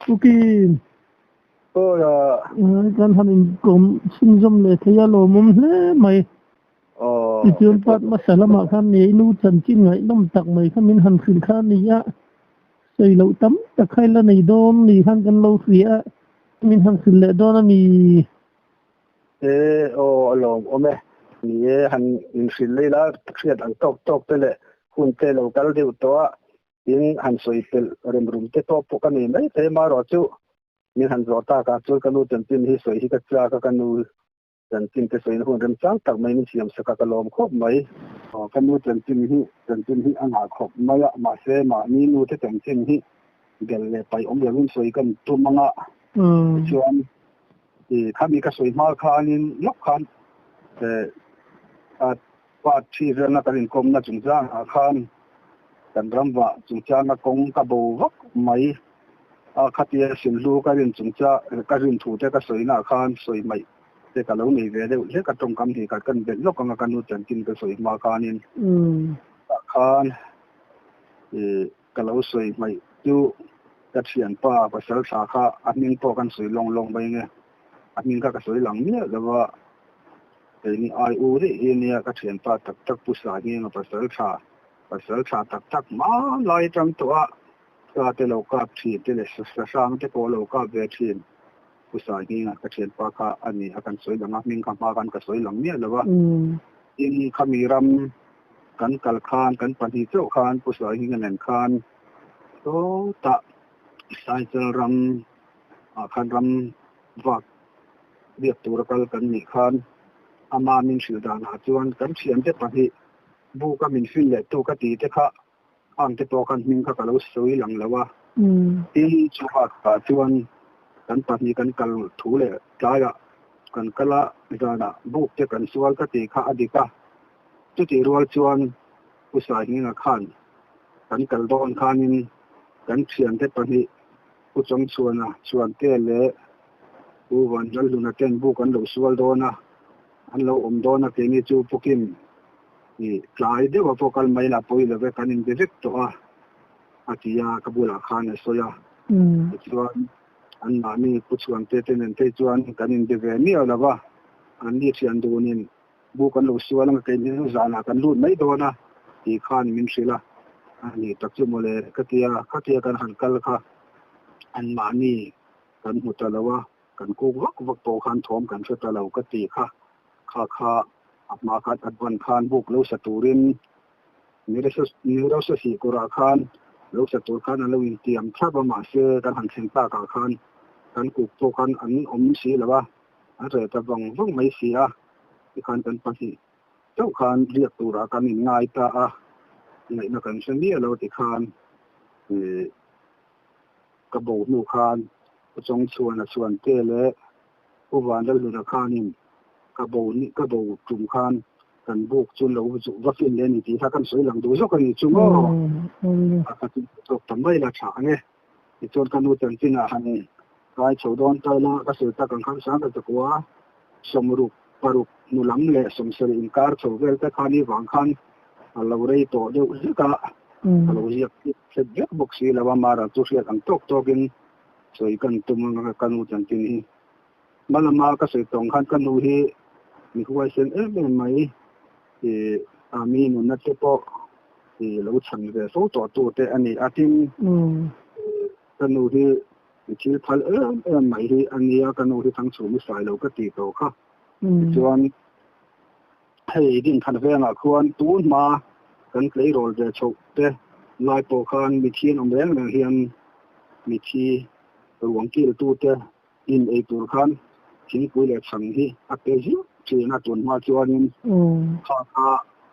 Pukin. Ôi Kan hanin kom sinjom le thaya lo mum hle mai. Ijon pat masala ma khan ni nu chan chin ngai nom tak mai khamin han khil khan ni ya. Sei lo tam tak khai la nei dom ni han kan lo fia. Min han khil le don ni. Lo ome. Ni han in khil le la khiat ang tok te le hun te lo kal deu to in han soi tel rem rum te to po kan ni mai te ma ro chu min han ro ta ka chu kanu chan chin hi soi hi ka cha ka kanu chan chin te soi hun rem chang tak mai min siam sa ka lom khop mai kanu chan chin hi ang ha khop mai ma se ma ni nu te chan chin hi gel le pai om le min soi kan tu manga chuan khami ka soi ma khanin lok khan pa thi rena karin kom na chung chang a khan kan ramwa chung chang na kong ka bo vak mai khatia sin lu karin chung cha karin thu te ka soi na khan soi mai te ka lo nei ve de le ka tong kam hi ka kan be lok ka kanu chan kin ka soi ma khanin khan ka lo soi mai tu ka thian pa sal tha kha amin po kan soi long bai nge amin ka soi lang ni lawa ni ai u ri nia ka thian pa tak pu sa ni ma pasal tha tak ma lai tang to ka te lo ka thi te le sa sang te ko lo ka ve thin pu sa ni ka thian pa ka ani akan soi lang min ka pa kan ka soi lang ni lawa in khamiram kan kal khan kan pani chau khan pu sa hi ngan khan to ta sai chal ram khan ram wak biak tur kal kan ni khan ama min sil dan ha chuan kan thiam te pahi bu ka min fil le tu ka ti te kha ang te to kan min ka lo soi lang lawa in chuwa ka chuan kan pahi kan kal thu le tlaya kan kala dana bu te kan sual ka ti kha adika tu ti rual chuan usai ni na khan kan kal don khanin kan thiam te pahi u chong chuan te le u wan jal lu na ten bu kan lo sual dona an lo dona ke ni chu pukin ni tlai de wa pokal mai la poi le ve kanin direct to atia kabula khan soya chuan an ma ni pu chuan te nen te chuan kanin de ve ni ala wa an ni thian donin bu kan lo sual ang ke ni zana kan lu mai dona ti khan min sila ani takchu mole khatia kan han kal kha an ma ni kan mutalawa kan ko wak to khan thom kan thata lo ka ti kha apma khat advan khan buk lo saturin ni ro sa si kura khan lo satur khan lo in tiam thaba ma se kan han theng ta ka khan kan ku to khan an si lawa a re ta wang mai si a khan kan pasi chau khan riak tura kan in ngai ta nei na kan sen ni lo ti khan ka bo nu khan chong chuan te le u wan dal lu na khanin ka bo tum khan kan buk chun lo chu wakin le ni ti tha kan soi lang du zo kan ni chu mo ka ti to tambai la tha nge ti chon kan nu chan china han kai chodon ta la ka se ta kan khan sa ta kwa somru paruk nu lam le som sel in kar cho vel ta khani wang khan lo rei to de ka lo yak se de bok si la wa mara chu sia ang tok in soi kan tum kan nu chan chin hi malama ka se tong khan kan nu hi mi huai sen mai ami nu na te po lo chang de so to te ani atin kan nu hi chi phal mai hi ani ya kan nu hi thang chu mi sai lo ka ti to kha chuan hei din khan ve nga khuan tu ma kan klei rol de chho te lai po khan mi thien om reng na hian mi thi ruang ki tu te in e tur khan thing pui le chang hi a pe hi chi na tun ma chuanin kha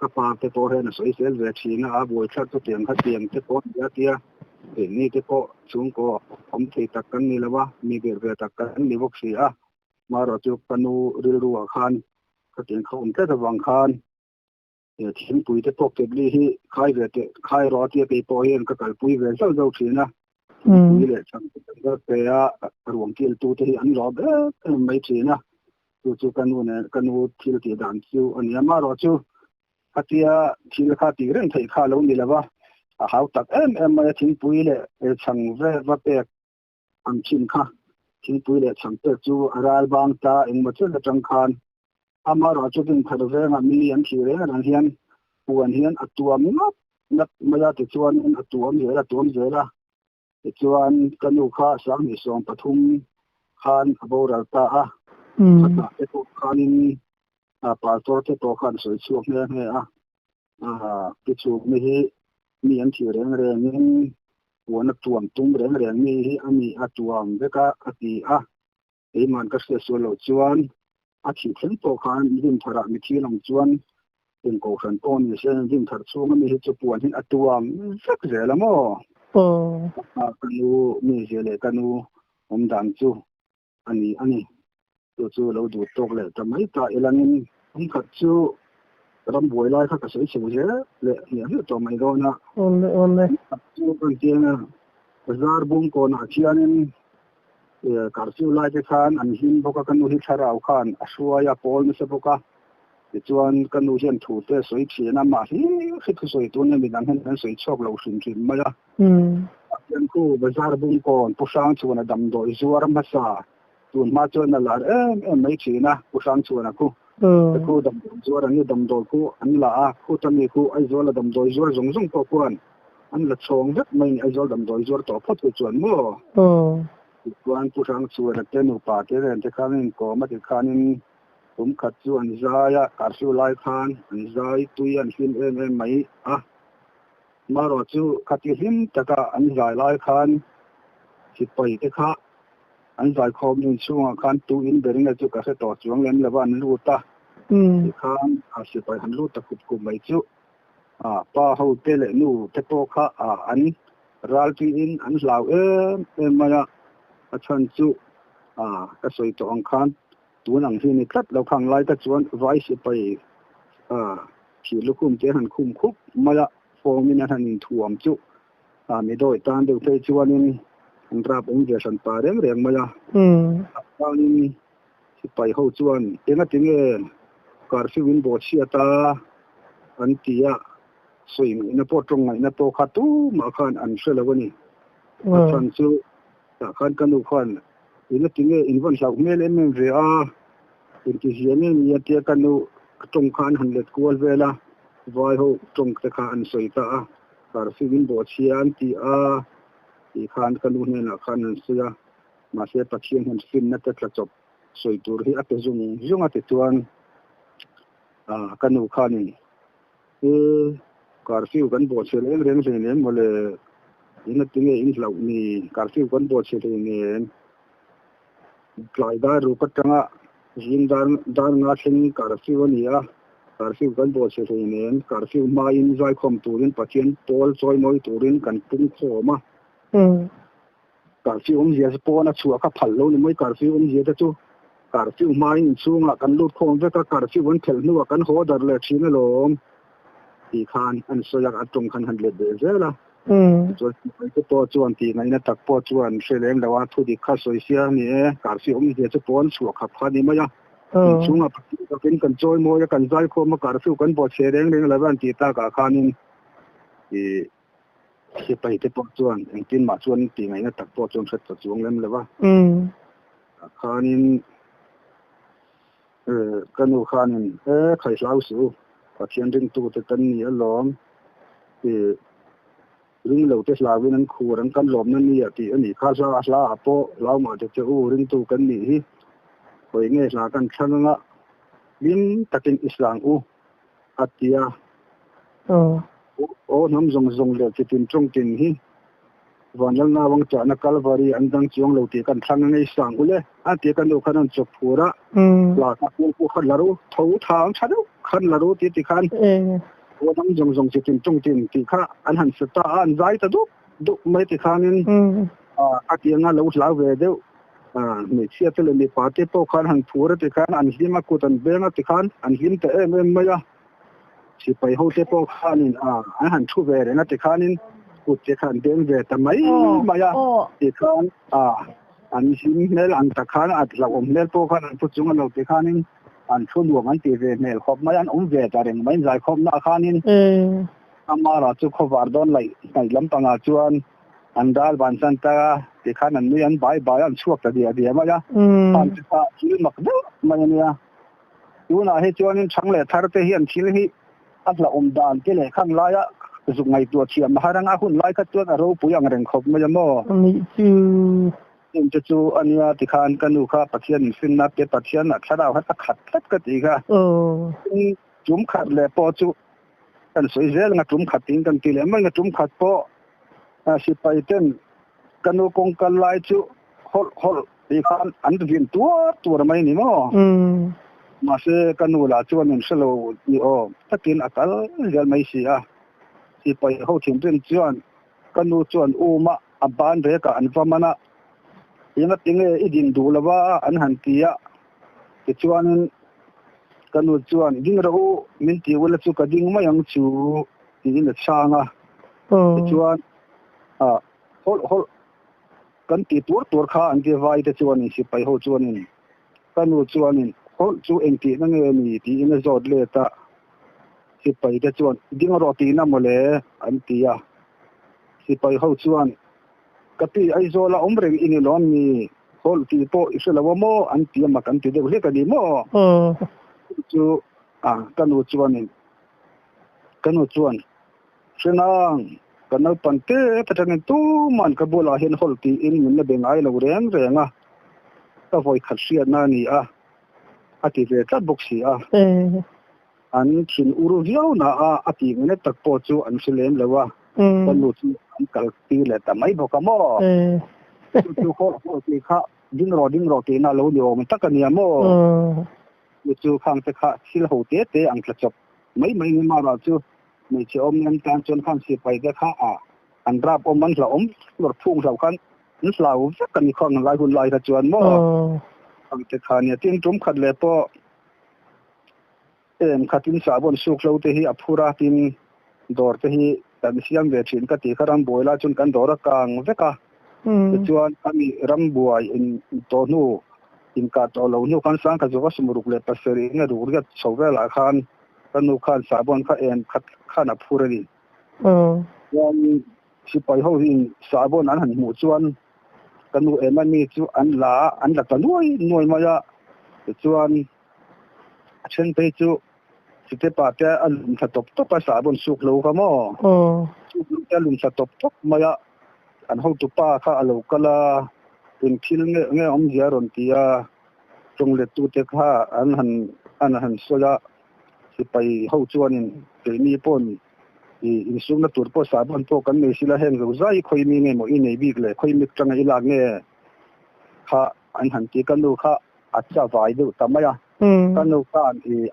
ka pa te to he na soi sel ve thi na a boi thak to tiang kha tiang te po ya tia ni te po chung ko om thei tak kan ni lawa mi ber ve tak kan ni bok si a ma ro chu panu ril ruwa khan ka tiang khom te da wang khan thing pui te pok te li hi khai ro tia pe po hen ka kal pui ve zo thi na ni le chang te pe a ruang kil tu te an ro be mai thi na chu kanu thil ti dan chu ani ma ro chu atia thil kha ti ren thei kha lo ni lawa a hau tak em mai thing pui le chang ve va pe ang chin kha thing pui le chang te chu aral bang ta eng ma chu la tang khan ama ro chu tin thar ve nga mi an thi re ran hian puan hian atuam nat maya te chuan atuam zela te chuan kanu kha sang ni som pathum khan aboral ta a khata te to khanin pastor te to khan soi chuak ne a ke chu mi hi mi an thi reng in puan atuam tum reng mi hi ami atuam veka ati a eiman ka se so lo chuan a thi thlen to khan dim thara mi thi long chuan in ko san on ni sen dim thar chu mi hi chu puan hin atuam sak zela mo kanu mi zele kanu dan chu ani chu lo du tok le tamai ta elanin khat chu ram boi lai kha ka sei chu je le ni to mai do na on le chu kan tiang bazar bum ko na chianin karsiu lai te khan an hin boka kanu hi tharau khan asua ya pol ni se boka chuan kanu hian thu te soi thina ma hi thu soi tu ne mi dan han soi chok lo sin thin ma ya yan ku bazar bum ko pusang chuan dam doi zuar ma sa tun ma chuan na lar mai thina pusang chuan ku ku dam zuar ani dam doi ku an la a ku tami ku ai zuar dam doi zuar zong ko kuan an la chong vet mai ai zuar dam doi zuar to phot ku chuan mo chuan pusang chuan te nu pa te ren te khanin ko ma te khanin khat chu an zaya karsiu lai khan an zai tui an hin mai maro chu khati him taka an zai lai khan sipai te kha an zai khom ni chunga khan tu in bering chu ka se to chuang lem lawan lu ta khan a sipai han lu ta ku mai chu pa ho te le nu te to kha an ral ti in an lau maya a chan chu ka soi to ang khan tunang hi ni tlat lo khang lai ta chuan vai sipai khi lukum te han khum khup maya formina hanin thuam chu mi doi tan deu te chuanin an rap ong je san pa reng maya anin sipai ho chuan enga tinge karfiu in bo chia ta an tia soim ina po tong na to khatu ma khan an selawani chan chu ta khan kanu khan ina tinge invan sak mel ve a in ki hiane ni atia kanu tong khan han let kual vela vai ho tong te kha an soi ta karfiu in bo chian ti i khan kanu ne na khan an sia ma se pathian han sin na ta chop soi tur hi ate zung ate tuan kanu khan karfiu kan bo chele reng ne mole ina tinge in lau ni karfiu kan bo chele ne klai da ru patanga jin dan nga thing karfiu ania karfiu kan bo chele ne karfiu ma in zai khom turin pathian tol choi moi turin kan pung khoma karfiu je po na chua ka phallo ni moi karfiu je ta chu karfiu ma in chunga kan lut khom ve ka karfiu wan thel nu kan ho dar le thina lom ti khan an soyak atong khan han le de zela so ko to chuan ti ngai na tak po chuan seleng lawa thu di kha soi sia ni karfiu je chu pon chua kha phani ma ya chunga ka kin kan choi mo ya kan zai kho ma karfiu kan bo che reng lawan ti ta ka khanin si pai te po chuan ang tin ma chuan ti ngai na tak po chuan khat chuang lem lawa khanin kanu khanin khai lau su pathian ring tu te kan ni alom ring lo te slawin an khur an kan lom na ni ati ani kha sa asla apo lau ma te u ring tu kan ni hi koi nge sa kan thanga bin takin islang atia nam zong le tin trong tin hi vanal na wang cha na kalvari andang chiong lo ti kan thang ngai sang ule ati kan do khanan chok phura la ka ku khan laru thau thang chadu khan laru ti khan nam zong tin trong tin ti kha an han sa ta an zai ta du mai ti khanin ati nga lo la ve de me chia te le mi pa te po khan han phura ti khan an hima ku tan benga ti khan an him te maya si pai ho te po khanin an han thu ve re na ti khanin ku te khan den ve ta mai maya ti khan an him mel an ta khan at la om mel po khan an pu chung lo ti khanin an thu luang an ti ve mel khop mai an ve ta reng mai zai khop na khanin amara chu khowar don lai kai lam panga chuan อันดาลบันสันตาที่ขันนั้นอันบายอันช่วงแต่เดียมาจ้ะตอนที่ที่มักเด้อมาเนี่ยอยู่น่ะให้จวนนี่ช่างเลยทาร์เตเฮียนที่เลยอัตละดานที่เลยข้างไล่อะสุงไงตัวเทียมมาหารังอาคุณไล่ก็จวนเราปุยยังเร่งขบมาจ้ะมั้งนี่จู่อันนี้ที่ขันกันดูค่ะปัจจัยสินนับเป็นปัจจัยนักชาดาวให้ตักขัดก็ดีค่ะจุ่มขัดเลยพอจู่อันสวยเจ๋งงัดจุ่มขัดทิ้งกันทีเลยมันงัดจุ่มขัดพอสิไปเต้นกันดูกงกันไล่จู่ฮอลที่ขันอันที่เป็นตัวไม่นี่มั้งมาเสกันดูละจู่นี่สโลนี่ถ้ากินอัตลจะไม่เสียสิไปเขาถึงเป็นจวนกันดูจวนมาอับบานเรียกอันฟ้ามันยังติงอีดินดูแล้วว่าอันหันตีอะจวนกันดูจวนดิ้งเรามินตีวันละจู่ก็ดิ้งไม่ยังจู่ดิ้งเล็กช่างจวนฮอลกันตีตัวข้าอันที่ว่าอีจวนนี่สิไปเขาจวนนี่กันดูจวนนี่ฮอลจู่เองตีนั่งนี่ตีอินจอดเลยตาสิไปอีจวนดิ้งเราตีน้ำมาเลยอันตีอะสิไปเขาจวนก็ตีไอโซลาเรงอินล้อมมีฮอลตีโตอิสระว่าโมอันตีมากันตีเด็กเล็กกันดีโมจู่กันดูจวนนี่กันดูจวนเช่นนั้นกันเอาปันเตะแต่จังตู้มันก็บอกว่าเห็นฮอลตีอินมันเบ่งไอ้เราเรื่องก็ไว้ขัดเสียนั่นนี่อาทิตย์เรียกบุกสีอันขินอุรุเดียวนะอาทิตย์นี้ตักโปจูอันเสลียมเลยว่ากันรู้ที่อันกัลตีเลยแต่ไม่บอกกันมั้งจู่ฮอลตีข้าดิ้งรอตีน่ารู้เดียวมันตักกันเนี่ยมั้งจู่ข้างจะข้าสิลหูเตะอังกฤษจบไม่มาเราจู่ไม่เชื่อมันการจนข้ามสิไปก็ข้าอันรับมันหล่อรถพุ่งสาวคันนั่นสาวสักกันอีกคนหลายคนหลายกระจวนมั้งอันจะขาเนี่ยทิ้งจุ่มขัดเลยพอขัดทิ้งสาบนสุกเราเตะที่อัภูราทิ้งดอร์เตะที่แต่เสียงเวทีนก็ตีขรำบวยละจนกันดอร์กลางเวกกระจวนอันนี้รำบวยอินตัวนู้อินกัดเอาเรานู้กันสังกัดว่าสมุรุกเลยปัสสรีเนี่ยดูเรียกสาวเวลาคันกันนูขันสาบนข้าขันอัภูราดีวันสิไปเขาหินสาบนอันหันหมู่จวนกันนูมันมีจวนอันละกันหน่วยมายาจวนเช่นไปจูสิเทปาเตะอันลุมสะตบภาษาบนสุกโลกมั้งสุกแต่ลุมสะตบมายาอันเขาตุป้าข้าอโลกละเป็นพิลเงี้ยอมเดียรอนตียจงเล็ดตัวเตะข้าอันหันโซยาสิไปเขาจวนเดี๋ยวมีปนอินสุกนัตัวภาษาบนพวกกันไม่สิละเห็นก็ใจคอยมีเงี้ยหมดอินเนบิกเลยคอยมีจังอีหลังเงี้ยข้าอันหันตีกันดูข้าอาจจะไหวดูทำไมกันดูข้า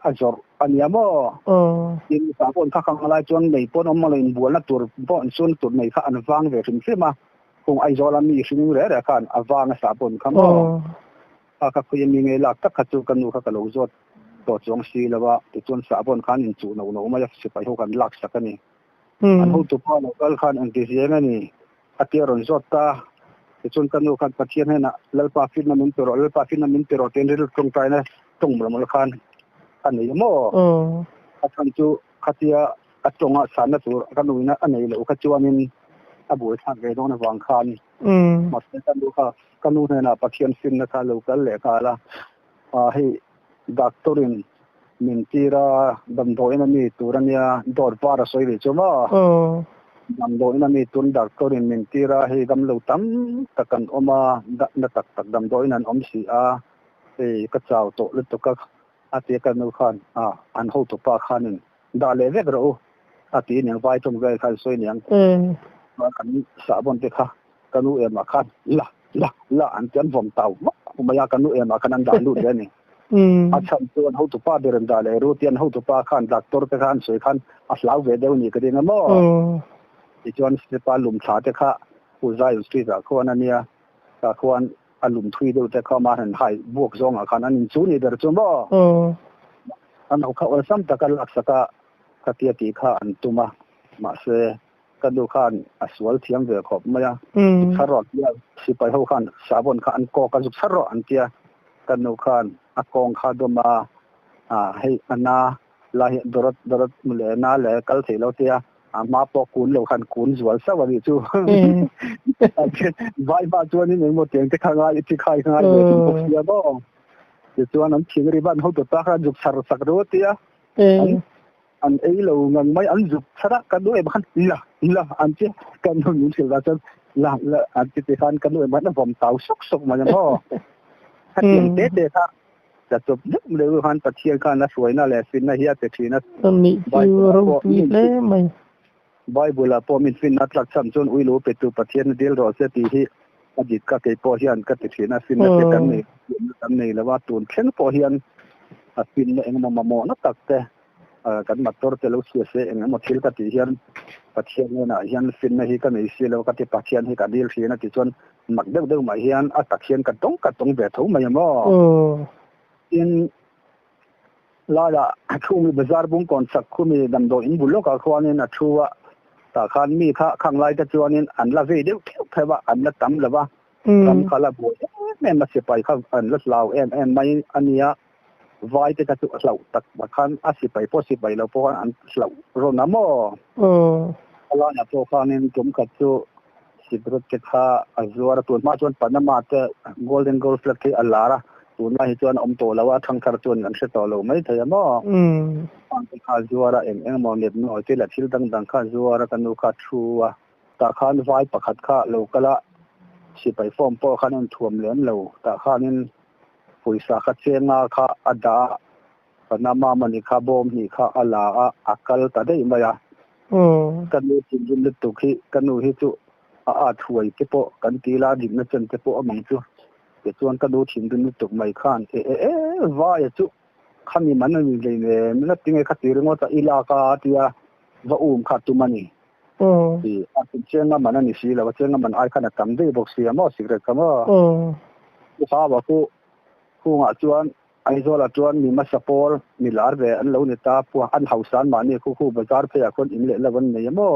อันจอร์อันนี้มั้งอินสาบนข้าขังอะไรจวนในปนอมมาเลยบัวนัตัวปนส่วนตัวในข้าอันฟังเวทีขึ้นมาคงไอจอร์มีสิ่งเรื่องกันอันฟังสาบนข้ามั้งข้าคุยมีเงี้ยหลักตักขัดจูกันดูข้าก็รู้จดตัวจงสีแล้วว่าตัวจวนสาบนข้านินจูนเอามาจะไปหัวกันหลักสักนี่อันหัวตัวพ่อเราก็ข้าอันที่เสียงนี่อัติรอนจดตาตัวจวนกันดูข้าปัจเจียนให้นะแล้วปาฟินน้ำมันเตอร์แล้วปาฟินน้ำมันเตอร์เต็นเรื่องตรงใจนะตรงมันข้าอันนี้มั้งขัดจูขัดที่ตรงสารตัวกันดูนะอันนี้เลยขัดจวนนี่บุยทางเรื่องในวังคันมาเสด็จดูค่ะกันดูเนี่ยนะปัจเจียนฟินนะคะเราก็เลยค่ะละให้ดักตัวนี้มินทีระดำโดยนั่นมีตัวนี้ดอร์บาร์สวยเลยใช่ไหมดำโดยนั่นมีตัวดักตัวนี้มินทีระให้ดำลูตั้มตะกันออกมาดักดำโดยนั่นอมสีให้กระเจ้าโตหรือตัวก็อาทิตย์กันดูขันอันหัวตัวปากขันนี่ดาเลเวกเราอาทิตย์เนี่ยไปตรงเวขันสวยเนี่ยกันสาบนเด็กค่ะกันดูมาขันละอันเจนผมเต่าผมไม่อยากกันดูมาขันอันดาลูเดนี่อาจารย์ตัวหัวตัวปากเดินดาเลรูที่อันหัวตัวปากขันดักตัวเด็กขันสวยขันอัศลาวเวเดวนี่ก็ได้นะมั้งที่จวนสเปาลุมชาเด็กค่ะผู้ใจอุตริจากคนนั้นเนี่ยจากคนอารมณ์ทุยดูแต่เข้ามาเห็นหายบวกซองอาคารนั้นจูนี่เดือดจนบ่อันเขาเอาซ้ำตะกันลักษณะคติตีข้าอันตุมาเสกันดูข้านอสวลเทียงเดือดขอบมาสารอดเนี่ยสิไปเขาข้านสาบนข้าอันก่อกันสุขสารอดอันเตียกันดูข้านอากองข้าดมาให้อันนาลายดรดมุเลนาเลกัลเทลเตีย มาปอกุนโลคันกุนสวนสวัสดีจูไว้มาจวนนี่หมดเตียงที่ข้างๆที่ข้างๆเลยทุกคนเสียบ้องจวนน้ำทิ้งริบันเขาตัวตาเขาจุกสารสักรู้เตี้ยอันเราเงินไม่อันจุกสระกันด้วยบ้านละอันที่กันนู่นนี่สิละจนละอันที่ที่กันกันด้วยบ้านผมเต่าสุกมาอย่างพ่อถ้าเตียงเด็ดๆจะจบนึกเลยว่าฮันตะเทียนกันนะสวยน่าแหละฟินนะเฮียแต่ทีนะตอนนี้คือเราคุยเลยไหมไบเบิลพอมินฟินนัดหลักซ้ำจนอุ้ยรู้ไปตัวประเทศเดียวรอเสียทีที่อดีตก็เกิดพอเฮียนก็ติดทีนะฟินนัดกันนี่แล้วว่าตัวเพ่งพอเฮียนฟินเองมาโมนักตักแต่กันมาตัวเตลูเสียเองมาทิลก็ติดเฮียนประเทศเนี่ยนะเฮียนฟินนะฮีก็ไม่เสียแล้วก็ติดประเทศฮีก็ดีลเสียนะติดจนหมักเด้อมาเฮียนตักเฮียนกันตรงแบบทุ่มมาอย่างว่าอินลาละคู่มีบาซาร์บุงก่อนสักคู่มีดำโดอินบุลโลกขวานี่นะชัวตาขันมีข้างไล่ตะจวนนี่อันละเวเดียวเทว่าอันละตั้มละว่าตั้มขาละบัวแม่มาเสียไปข้างอันละลาวไม่อันนี้ไว้แต่ตะจุเราตักมาขันอาศิไปพอสิไปเราพออันเราโรนาโมลาเนี่ยพอขันนี่จมกัดจุสิบรถเกตข้าอัจวาระตัวมาจวนปนมาเตโกลเด้นโกลฟลักที่อัลลาระตัวนั้นจวนตัวแล้วว่าทั้งคาร์ตูนอันเสตอเราไม่ได้มั้งข้าจวาระเองมองเล็บน้อยที่ละทิลดังข้าจวาระกันดูข้าชัวตาข้านไว้ประคัดข้าเราก็ละสิไปฟอมพ่อข้านั้นถ่วมเหลือเราตาข้านี่ปุ๋ยสาขัดเชียงข้าอัดดาปนามามันข้าบอมนี่ข้าอัลลาอักลตาได้ไหมอ่ะกันดูจินจินตุกฮีกันดูฮิจุช่วยเก็บกันตีลาดิบนั่นจนเก็บมังจูเดี๋ยวส่วนกระดูถิ่นดินตุกไม่ข้านว่าจุข้ามีมันนี่เลยเนี่ยมันติงไอ้ข้าตีเรื่องว่าจะอิลากาที่ว่าข้าตุมันนี่ที่เชื่อมันนี่สิแล้วว่าเชื่อมันไอ้ข้าเนี่ยทำได้บอกเสียมั้งสิเรื่องก็มั้งข้าบอกกูจวนไอ้โซลาจวนมีมาสปอร์มีลาร์เวอันเราเนี่ยตาพวกอันเฮาสันมาเนี่ยคู่บาซาร์เพียคนอินเล่แล้ววันนี้มั้ง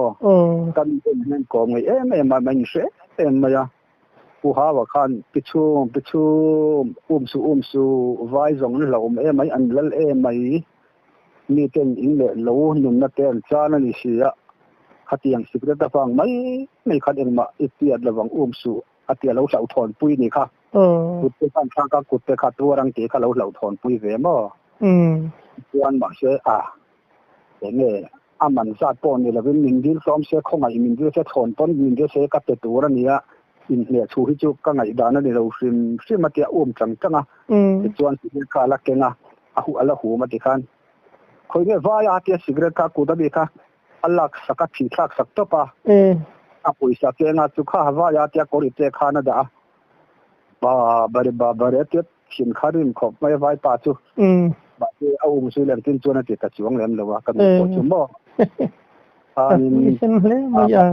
กันเป็นเงินกองไอ้ไม่มาไม่เสียไม่ยาผู้หาว่าขันปิชุมสูไว้ส่งเราไม่อันเล่ไม่มีเต็นอินเล่เราหนุ่มนักเต้นจานันสิยะขัดยังสิกเรตฟังไม่ขัดเองมาอิเตียดระวังสูขัดเราสาวถอนปุยนี่ค่ะกุดเตกันข้างก็กุดเตขัดตัวรังเกะเราสาวถอนปุยเวมั้งส่วนบางเสียเนี่ยมันซาปอนนี่เราเป็นมินดิลซ้อมเสียของไอ้มินดิลเสียถอนต้นมินดิลเสียกับตัวรันเนี่ยอินเดียชูฮิจูก็ไงด้านนั้นเราซิมาเตียจังจวนสิกาลักเกงอัลหูมาติกันคนเนี่ยว่าอาเตียสิกเรก้ากูดับค่ะอัลลักสักทีสักตัวป่ะปุยสักเกงจุข้าว่าอาเตียกอริเตคานาดาบาร์เตียสินคารินขอบไม่ไว้ป่าจูบัดเอาสุเลนตินจวนติดตะจวงเล่มเลยว่ากันจุ่มบ่นี่เป็นเลยมายา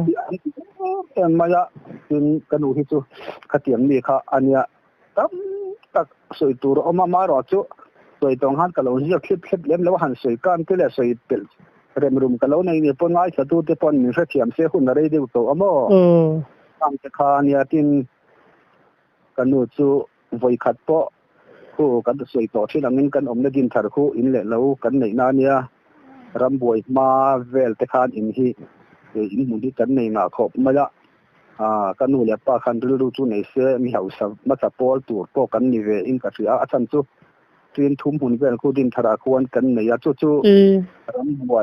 มายาเป็นกันดูฮิจูขัดยังมีค่ะอันเนี้ยตั้มตักสวยตัวเอามารอจูสวยตรงหันกันเราจะคลิปเล่มแล้วหันสวยกันก็เลยสวยเปิลเริ่มรุมกันแล้วในนี้ปนง่ายสะดุดปนมีเสียมเสียหุ่นอะไรเดียวตัวมั้งตั้งแต่ข้าเนี่ยที่กันดูจูไว้ขัดปะคู่กันสวยต่อที่หลังนี้กันในดินทาร์คู่อินเล่แล้วกันในนั้นเนี่ยรำบวยมาเวลแต่ข้าอินที่อินมุนีกันในงาขบมาละกันนู่นเลยป้าคันรู้จูในเสือมีเห่าสับมาสับปอลตัวปอกันนี่เวอินกับเสืออาจารย์จูเตรียมทุ่มหุ่นเป็นคู่ดินทาราควรกันในยาจูรำบว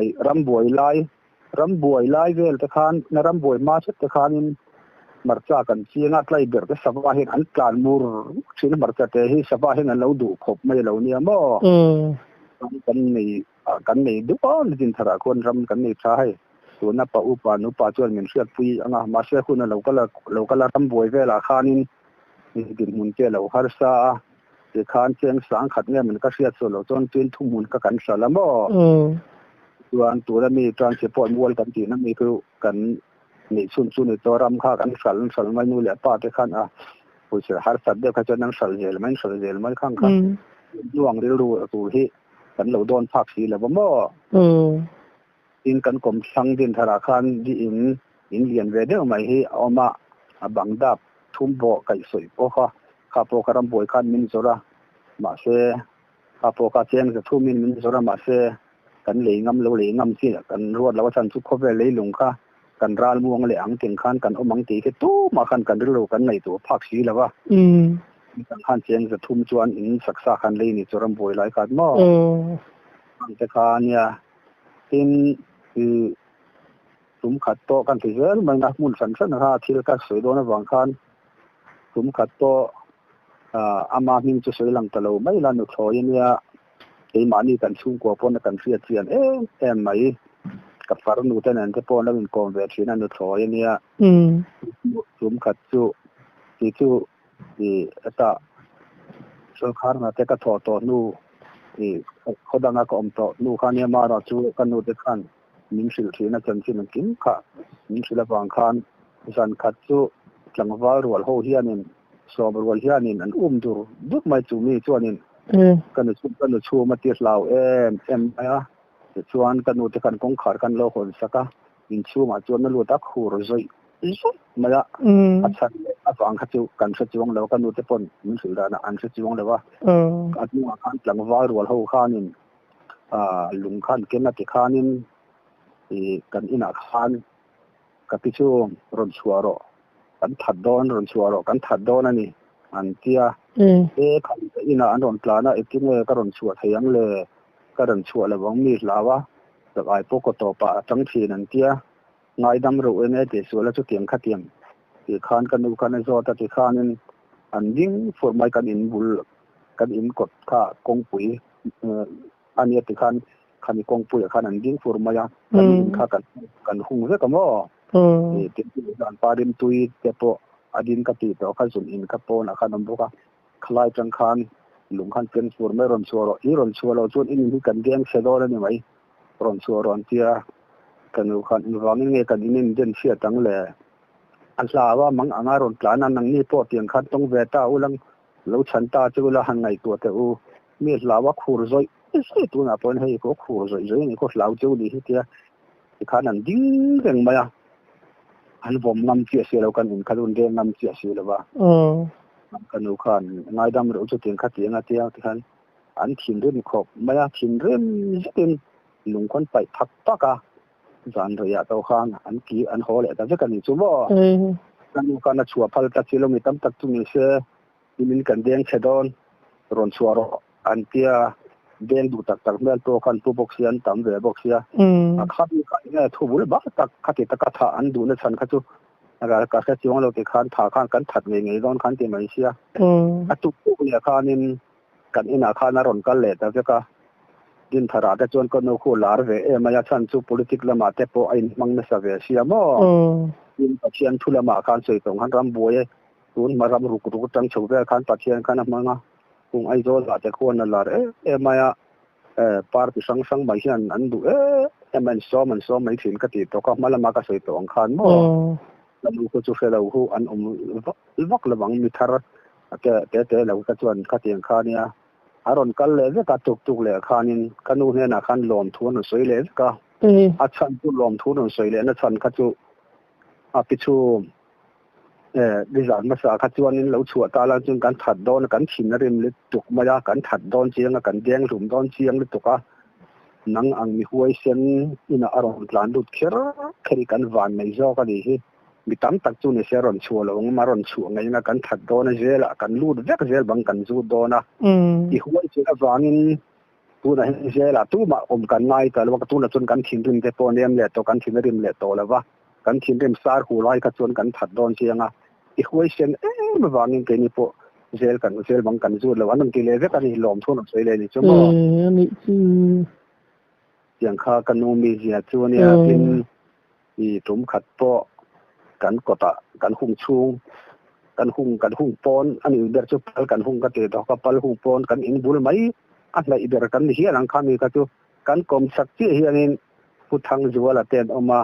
ยไล่เวลแต่ข้านรำบวยมาชุดแต่ข้านินมาจากกันเชียงอัดไล่เบิร์ดสบายเห็นอันกลางมูร์ชิ้นมาจากแต่ที่สบายเห็นอันเราดูขบไม่เราเนี่ยมั้งกันในดูป้อนดินทาราควรรำกันในใช่ตัวนับอุปานุปาจวนเหมือนเชือกปุยมาเชื่อคุณเราก็ละทำบวยเวลาข้านินดินมุนเจเราฮาร์ซาเด็กข้านเชียงสังขัดเนี่ยมันก็เสียส่วนเราจนจุนทุ่มมุนก็กันสารมั้งตัวนั้นมีทรานสปอร์ตมวลกันทีนั้นมีคือกันนี่ซุนในตัวรำข้ากันสัลไม่นู่นแหละป้าที่ข้านผู้เสียฮาร์สัตเดียวเขาจะนั่งสัลเจลไม่ข้างย่วงเรียรู้ตัวที่กันเราโดนภาคสีแล้วมั้งอินกันกลมสังดินธนาคารที่อินเลียนเวเดอร์ไม่ให้เอามาบังดับทุ่มบ่อไก่สวยโอ้ค่ะข้าพการำบวยขันมินโซระมาเสข้าพการเชียงจะทุ่มมินโซระมาเส กันเหลงำเหลงำสิกันรวดแล้วว่าฉันสุขเขาไปเลยหลงค่ะกันรานมวงเลยอังเก่งขันกันอมังตีแค่ตู้มาขันกันรู้กันในตัวภาคสีแล้วว่ากันขันเสียงจะทุ่มจวนอินศักษาขันเลยนี่จรำบวยหลายกันมั่วแต่ขาเนี่ยเป็นคือสมขัดโตกันที่เรื่องมันนักมุนสันสันนะคะที่เราสวยโดนวางคันสมขัดโตอามามิงจะสวยหลังตะโลไม่ละนุกโอยเนี่ยไอ้มานี่กันชุ่มกว่าปนกันเสียเสียนแอมไหมกับฟาร์นูแต่นั้นจะปนแล้วเป็นกองเวทีนั่นนุกโอยเนี่ยสมขัดจู่ที่จู่ที่ตาสงครามนะแต่ก็ถอดตัวนู่ที่เขาดังก็อมตัวนู่ข้าเนี่ยมาเราจู่กันนู่เด็กขันมิงสิลที่นั่นจังสิมันกินค่ะมิงสิลบางคันสันขัดจู่หลังว่ารัวเขาเฮียนินสอบรัวเฮียนินอันดูดุไม่จู่มีจวนนินกันชูมาเตียเราอ่ะชวนกันนู่ที่กันกงขาดกันโลคนสักอ่ะมิงชูมาจวนนั่นรู้ตักหูรู้ใจมาละอาจารย์ฟังขัดจู่กันขัดจู่แล้วกันนู่ที่ปนมิงสิลนะอันขัดจู่เลยว่าอันนี้ว่าคันหลังว่ารัวเขาข้านินลุงขันเก่งนักที่ข้านินกันอินาคันกับพิจูรอนชัวโรกันถัดโดนรอนชัวโรกันถัดโดนนี่อันเทียขันอินาอันรอนปลานะกิ้งเลยก็รอนชัวเทียงเลยก็รอนชัวเลยวังมีลาวะแต่ไอ้พวกก็ตัวปะทั้งทีนั่นเทียง่ายดำรู้เนี่ยเดี๋ยวส่วนแล้วจะเตียงขัดเตียงที่ขันกันดูกันในโซตัดที่ขันนี่อันยิ่งฝนไม่กันอินบุลกันอินกดข้ากงปุ๋ยอันนี้ที่ขันกองปุ๋ยขันอันยิ่งฝนมาอย่างข้ากันหุ่งเรื่องกันว่าที่การปาริมตุยเจ้าปออดินกติต่อขันสุนอินกับปอนะขันน้ำบุกคล้ายจังขันหลุมขันเป็นฝนไม่ร้อนชัวร์ร้อนชัวร์เราจนอินที่กันแดงเสดอแล้วนี่ไหมร้อนชัวร์ร้อนเตี้ยกันอยู่ขันวางเงี้ยกันอินเด่นเสียตั้งเลยอันสาว่ามังอ่างร้อนปลานั้นนั่งนี่ปอเตียงขันต้องเวต้าอุลังเราฉันตาจะอุลาหันไงตัวแต่อูมีลาวะคูรซอยตัวน่ะปนให้ก็คูรซอยนี่ก็ลาวเจ้าดีที่เตี้ยที่ขันนั้นดิ้งเร่งมาอันผมนำเสียเสียแล้วกันขันรุ่นเดิมนำเสียเสียแล้วว่ากันอยู่ขันง่ายดำเราจะเตียงขัดเตียงที่ขันอันถิ่นเริ่มขบมาถิ่นเริ่มเป็นหลงคนไปพักปะกะจานระยะตัวขันอันกี่อันหัวเลยแต่จะกันอยู่ชั่วโมงกันอยู่ขันชัวพัลตัดเชลมีตั้มตัดตุ้งเสียมินกันเดียงเชดอนรอนชัวร์อันเตียเดียงดูตักเมื่อตัวขันตัวบกเสียนตั้มเวบกเสียขัดกันเนี่ยทุบเลยบ้าตักขัดตะกัดอันดูในฉันขัดจูอะไรก็แค่ช่วงเราที่ขันผ่าขันกันถัดเงี้ยร้อนขันเตียมันเสียตุกเนี่ยขันนินกันอินาขันนรอนกันเลยแต่ก็ดินทาราแต่จวนก็นูคูลาร์เวมายาชันจู political ละมาเตปไอ้มังเนสเวเสียมั้งดินปัจเจียนทุลมาขันสวยตรงขันรำบวยตุนมารำรุกจังชูเวขันปัจเจียนขันมังอ่ะคงไอ้โจลาจะควรนั่นละมายาปาร์ติสังไม่เห็นอันดูมันซ้อมไม่ถึงกติตัวก็มาละมาก็สวยตรงขันมั้งแล้วลูกก็จะเฟลล์หูอันวักระวังมิทาร์แต่แล้วก็จวนกติยังขันเนี่ยอารมณ์กันเลยก็ตุกเลยขันนินกันนู่นเนี่ยนะขันลมทุนสวยเลยก็ฉันพูดลมทุนสวยเลยนะฉันก็จะพิจูดิฉันมาสักจวนนี้เราชัวตาลังจนการถัดโดนการถิ่นนั่นเองเลยตุกมายาการถัดโดนเชียงการแดงหลุมโดนเชียงเลยตุกอ่ะนังอังมีหัวเส้นอินอารมณ์หลานดุดเครีกันวันในจอกันดีมีตั้มตักจูนี่เสียรอนชัวแล้วมารอนชัวไงนะการถัดโดนเจล่ะการลูดเวกเจลบังกันจูโดนะอีหัวเส้นวันนี้ตัวนั้นเจล่ะตัวมากันง่ายแต่ว่าตัวนั้นจนการถิ่นริมเตปอนเรียมเล็ดตัวการถิ่นริมเล็ดตัวแล้วว่ากันถิ่นริมสารหูไล่ก็จนกันถัดโดนเชียงอ่ะอีหัวเส้นมันวางอย่างนี้พอเจลบังกันจูแล้ววันนึงกิเลสกันนี่ลมทุนสวยเลยนี่ชั่วโมงนี่คืออย่างข้ากันนูมีเสียจวนเนี่ยเป็นอีถุมขัดโปกันกดกันหุ่งชุงกันหุ่งปอนอันนี้เดือดจุดกันหุ่งกระเตะก็ปัลหุ่งปอนกันอินบุลไหมอะไรเดือดกันเฮียหลังคามีก็จุกันกลมสักที่เฮียนี่พุทธังจัวละเต็นออกมา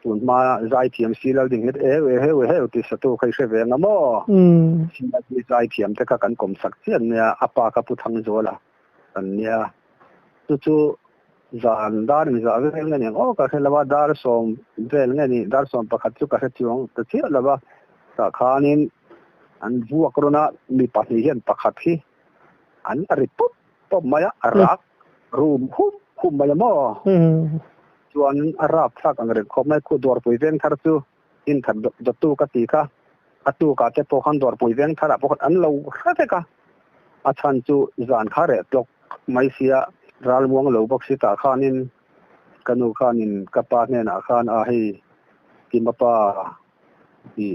ส่วนมาใจเทียมสีแล้วดิ่งเฮ้ติสตูใครเสวงมั้งสีใจเทียมแต่ก็กันกลมสักที่เนี่ยอปากับพุทธังจัวละอันเนี่ยจู่จานดาร์มิจาเวลเงี้ยโอ้ก็คือละว่าดาร์สอมเวลเงี้ยดาร์สอมประคัตจุก็คือช่วงแต่ที่ละว่าตาขานินอันบัวกรณะมีปัจจัยประคัตที่อันริปุบมายารักรูมคุ้ม คุมไปละมั้งส่วนอาราบทักอังกฤษเขาไม่คู่ดอร์ปุยเวงทาร์จูอินทัดดตู้กติกาตู้กาเตปโกันดอร์ปุยเวงทาร์พวกอันเราเข้าใจกันอาจารย์จูจานขาเรตกไม่เสียรัลมวงเราบอกสิตาขานินกันนูขานินกับปาเนี่ยนะขานอาให้กินมาป้าที่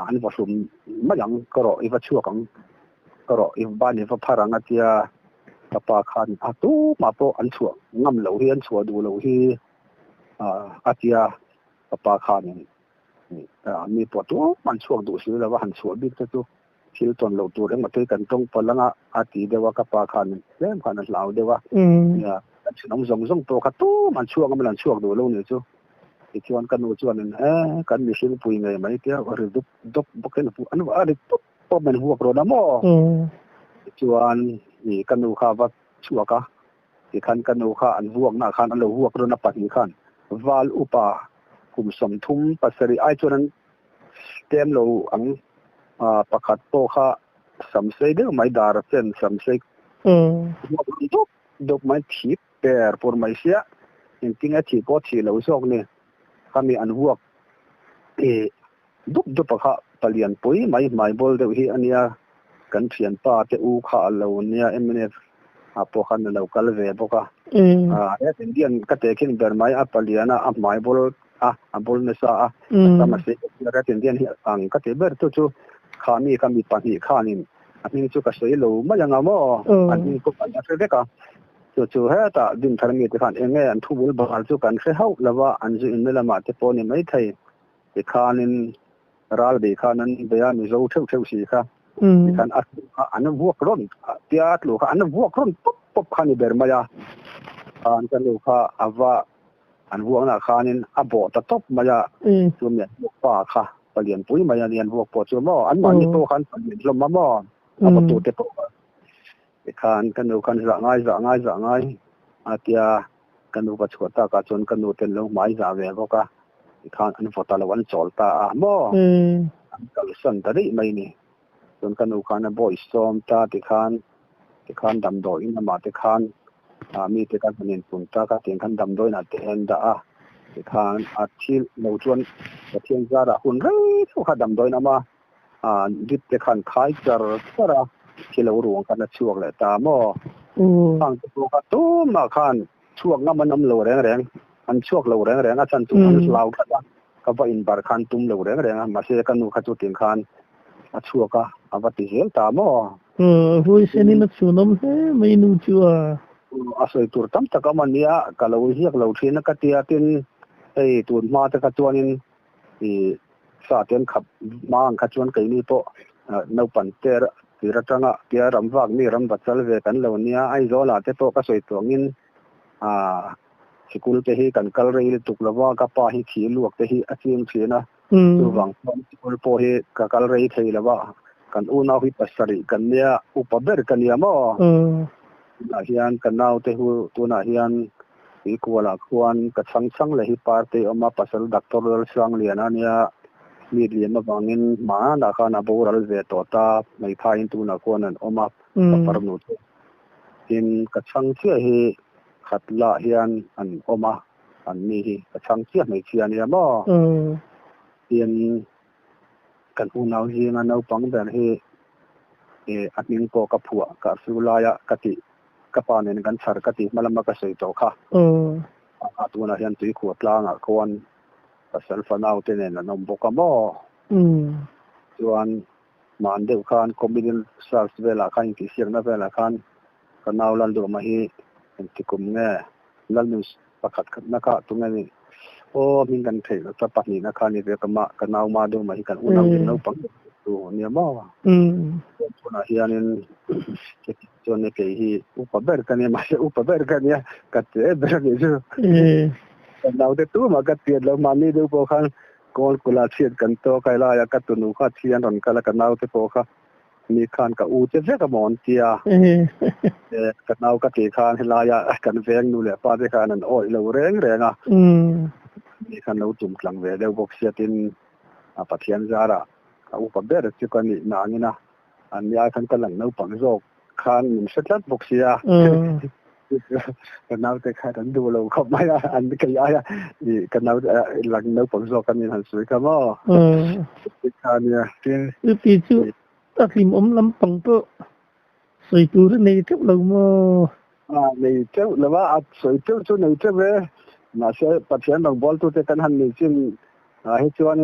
อันผสมไม่ยังก็รออีกชั่วกันก็รออีกบ้านอีกพารังอาเจียกับปาขานตู้มาโปอันชั่วงั้มเราเฮียนชั่วดูเราที่อาเจียกับปาขานมีปวดตัวมันช่วงดูสิแล้วว่าหันชั่วบิ๊กตัวที่ตอนเราตัวเรื่องมาเจอกันตรงพลังอาทิเดียวกับปาขานเรื่องขนาดเราเดียวเนี่ยฉันส่งตัวขัดตู้มันช่วงมันช่วงดูเราเนี่ยจู่ที่ชวนกันชวนนั่นกันมีสิ่งปุยไงไม่เที่ยวหรือดุบุกกันปุอันว่าอะไรปุ๊บพอมันหัวกระโดดมั้งชวนนี่กันดูข้าวว่าชัวกะที่ขันกันดูข้าอันหัวหน้าขันอันเราหัวกระโดดนับปัจจุบันวาลอุปาคุมสมทุมปัสสริไอชวนนั้นเต็มเราอังประคัดโปข้าสมเสด็จไม่ดาร์เซนสมเสด็จหัวกระโดดดุไม่ทิพย์เปอร์พอร์ไม่เสียจริงๆที่พอที่เราส่งเนี่ยkami an huak dup pakha palian pui mai bol deuh hi ania kan thian pa te u kha lo nia mnf apo khan lo kal ve boka indian ka te kin ber mai a paliana a mai bol a bol ne sa a sama se ka indian hi ang ka te ber tu chu kami pa hi khanin anin chu ka sei lo ma yanga mo anin ko an se de kaจู่ๆถ้าดินทางนี้ที่ผ่านเองไงอันทุบบุลบาลจู่กันเสียเขาแล้วว่าอันจู่อินเมลมาเตปอนี่ไม่ไทยที่ขานินรัลบีขานั้นเบียมีเราเที่ยวสีค่ะที่ขันอันนั้นวัวกร่นเตียดลูกอันนั้นวัวกร่นปุ๊บขานี่เบอร์มายาอันกันลูกค่ะอาว่าอันวัวน่ะขานินอับบอตะทบมายาจู่เนี่ยวัวป่าค่ะเปลี่ยนปุ้ยมายาเรียนวัวปอจู่หม้ออันมันนี่โตขันเปลี่ยนลมมาหม้ออับตัวเตปขานกันดูกันจะง่ายอาเตียกันดูกับชวตากาจนกันดูเต็นลงไม้จ่าเวก็กะขานอันฟอตาลวันจอลตาหม้อกัลสันตริไม่นี่จนกันดูขานบอยสอมตาติขานดำดอยนมาติขานมีติกันเป็นปุ่นตากาเตียงขันดำดอยน่ะเต็นดาติขานอาทิตย์เราชวนกับเทียนจาระหุ่นเร่ทุกขันดำดอยน่ะมาดิบติขานขายจาระที่เรารวมกันช่วงเลยตามว่าฟังตัวกระตุ้มมาขันช่วงนั้นมันน้ำเหลวแรงอันช่วงเหลวแรงอาจารย์ตุ้มเราก็ว่าอินบาร์ขันตุ้มเหลวแรงมาเสียกันนูขัดจุดติงขันช่วงก็อาวัติเสียตามว่าหุยเซนินักชวนมเฮไม่นูชัวอาศัยตัวตั้มตะกมันเนี่ยก็เราเรียกเราเทียนก็เตียเป็นไอ้ตัวมาตะกตัวนี้สาเตียนขับมาขัดชวนไก่นี่โตนปันเตอร์ที่รัชงะที่รำวักนี่รำบัดซาลเวกันเหล่านี้ไอ้โซลาเตโตก็สวยตัวงินสกุลเตหีกันกัลเรย์ตุกละว่ากับป้าหิขีลวกเตหีอาชีพเสียนะตัววังสกุลโพหีกับกัลเรย์เทละว่ากันอุณาหิปัสสริกันเนี่ยอุปเบรกันเนี่ยมั้งนาฮิอันกันนาวเตหูตัวนาฮิอันอีกว่าละควรกับช่างเลยฮิปาร์เตอมาปัสสริดักตอร์ช่างเลียนเนี่ยมีเรียนมาบางเงินมาหน้าข้านาบูรัลเวตตาไม่พายินตัวนักวนนั้นออกมาปรนุษย์อินกระชังเชื่อให้ขัดละเฮียนอันออกมาอันนี้กระชังเชื่อไม่เชื่อเนี่ยบ่อินกันอุณาหิงานเอาปังแบบให้อันนี้ก็กับผัวกับสุรายะกติกับปานินกันสารกติมาละมากระสุยโตค่ะตัวนั้นเฮียนตุยขวดลางอ่ะควรpasal fanau tenen na nombok mo tuan mandeu khan kombinin sals vela khan ki siang na vela khan kanau lan do mahi tikum nge lalnus pakhat na ka tungani o min kan thei ta pani na khan ni ve kama kanau ma do mahi kan unau no pang tu ni mo tuna hianin chone ke hi upaber kan ya ma upaber kan ya kate ber ni juเราได้ตู้มากัดเตียนแล้วมานี่ดูโปคันกอลกุลาเชียนกันโตไกลายกัดตุนุข้าเชียนรอนกันแล้วกันเราได้โปค่ะมีคานกับอูเจ๊กับหมอนเตียกันเรากัดตีคานให้ลายกันแวงดูแลป้าได้คานั่นโอ้ยเราแรงอ่ะมีคานเราจุ่มกลางเวเดวบอกเสียตินปัทยันจาระอุปเบรจุกันนี่นางี้นะอันยาคันกันหลังเราปังโจกคานมันเสร็จแล้วบอกเสีย กันเอาแต่ค่ะดูเราเข้าไม่อันนี้ก็ย้ายนี่กันเอาหลังเราผมบอกกันมีหันสวยครับว่าค่ะเนี่ยที่ปีชื่อตักลิมลำปังก็สวยตัวในเท่าเราในเจ้าหรือว่าสวยเจ้าชุดในเจ้าเว้ยมาเสียปัจจัยบางบอลตัวแต่กันหันนี่ซึ่งให้ชวน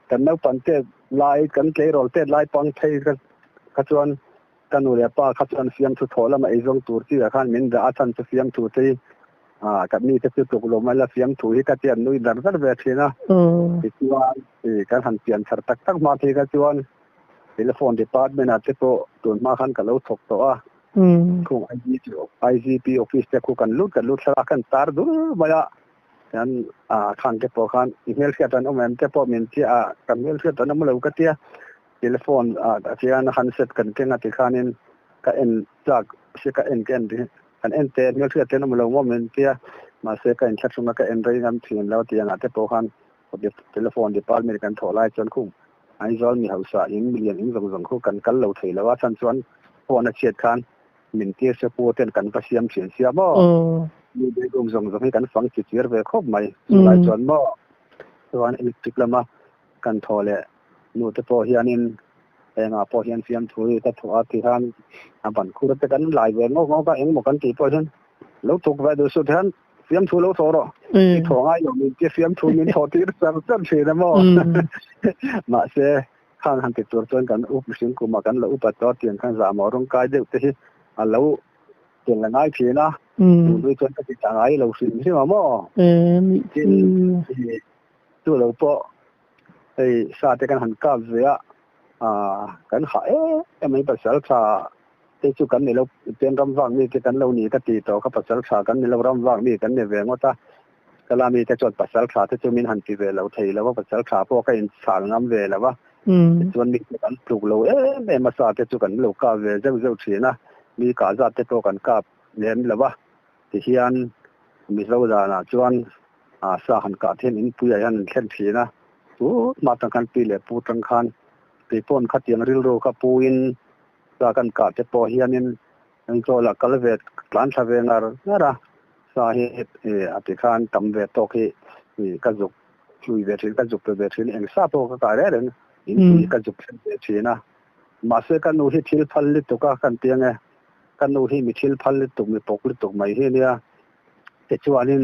กันเอาปันเตะลายกันเกย์โรลเตะลายปังไทยกันชวนกันอุเรป้ากันชวนเสียงสุดโถแล้วมาไอ้จงตัวที่อาคารมินดาอาจารย์เสียงตัวที่กับนี่จะตกลงมาแล้วเสียงถูกที่กันเตียนนุ้ยดันกันเวทีนะที่ว่าการหันเปลี่ยนสารตักมาที่กันชวนเทเลโฟนดีพาร์ตเมนต์ที่โตตัวมาขันกันแล้วถกตัวคงIGP office จะคุกันลุดสลักกันตาร์ดูมาละยันขันเก็บพอขันอีเมลเสียตันเอาเมนเก็บพอเมนที่กับเมลเสียตันเอามาแล้วก็เตี้ยเทเลโฟนที่อันขันเสร็จกันเก่งที่ขันนินก็เอ็นจากเสียก็เอ็นกันที่กันเอ็นเตะเมลเสียตันเอามาแล้วว่าเมนที่มาเสียก็เอ็นชัดสุดก็เอ็นเรื่องที่แล้วที่อันที่พอขันเทเลโฟนดีพาร์ตเมนต์กันโทรไล่จนคุ้มไอจอลมีเฮาส์อินมิลเลียนอินส่งคู่กันกันเราถี่แล้วว่าชั้นส่วนพอนักเชียร์ขันมินเทียสปูเต็นกันประเสียมเสียบ่มีเด็กส่งให้กันฟังจิตวิทยาครบไหมหลายจวนบ่ส่วนอิเล็กทริกละมากันโทรเลยนู่นจะพอเฮียนินพอเฮียนเสียมถุยแต่ถูกที่ท่านบันคูรแต่กันหลายเวงงก็เองบอกกันตีพอฉันแล้วถูกไปดูสุดท่านเสียมถุยแล้วโทรที่ถงง่ายอยู่มีเสียมถุยมีโทรที่สั่งเสียมเสียนะบ่มาเสียข้างหันติดตัวจนกันอุปสิงกุมากันแล้วอุปต่อเตียงข้างสามร่างกายเด็กที่แล้วเตียงง่ายเพียนะด้วยจนก็ติดต่างเราสิ่งที่มาบ่ที่ตัวเราพอไอ้ซาเตกันหันก้าวเสียกันหายไม่ภาษาชาที่จุกันนี่เราเป็นรำว่างนี่ที่กันเราหนีก็ตีต่อกับภาษาชากันนี่เรารำว่างนี่กันเนี่ยเวงว่าตากลามีแต่จดภาษาชาที่จะมีหันตีเวเราไทยแล้วว่าภาษาชาพวกก็อินสารน้ำเวแล้วว่าจนมีกันปลุกเราไม่มาซาที่จุกันเราก้าวเวเจ้าเสียนะมีกาจัดที่ตัวกันกับเลี้ยนแล้วว่าที่เฮียนมีเราดานะจวนสาหันกาเทียนอินปุยยันเช่นทีนะโอ้มาตั้งกันปีเลยปูตั้งคันปีป้นขัดเตียงริลโรกับปูอินสากันกาที่พอเฮียนินยังโจลักกลเวทกลั่นสเวงารนั่นละสาเหตุอธิการตำเวทโตกีกระจุกช่วยเวทินกระจุกเวทินเองซาโตก็กลายเรื่องอินกระจุกเวทินนะมาเสกันนูฮิทิลพัลลิตุกกันเตียงกันนูฮิมิทิลพัลลิตุมีปกลิตุไม่เฮียเนี่ยแต่ชวนิน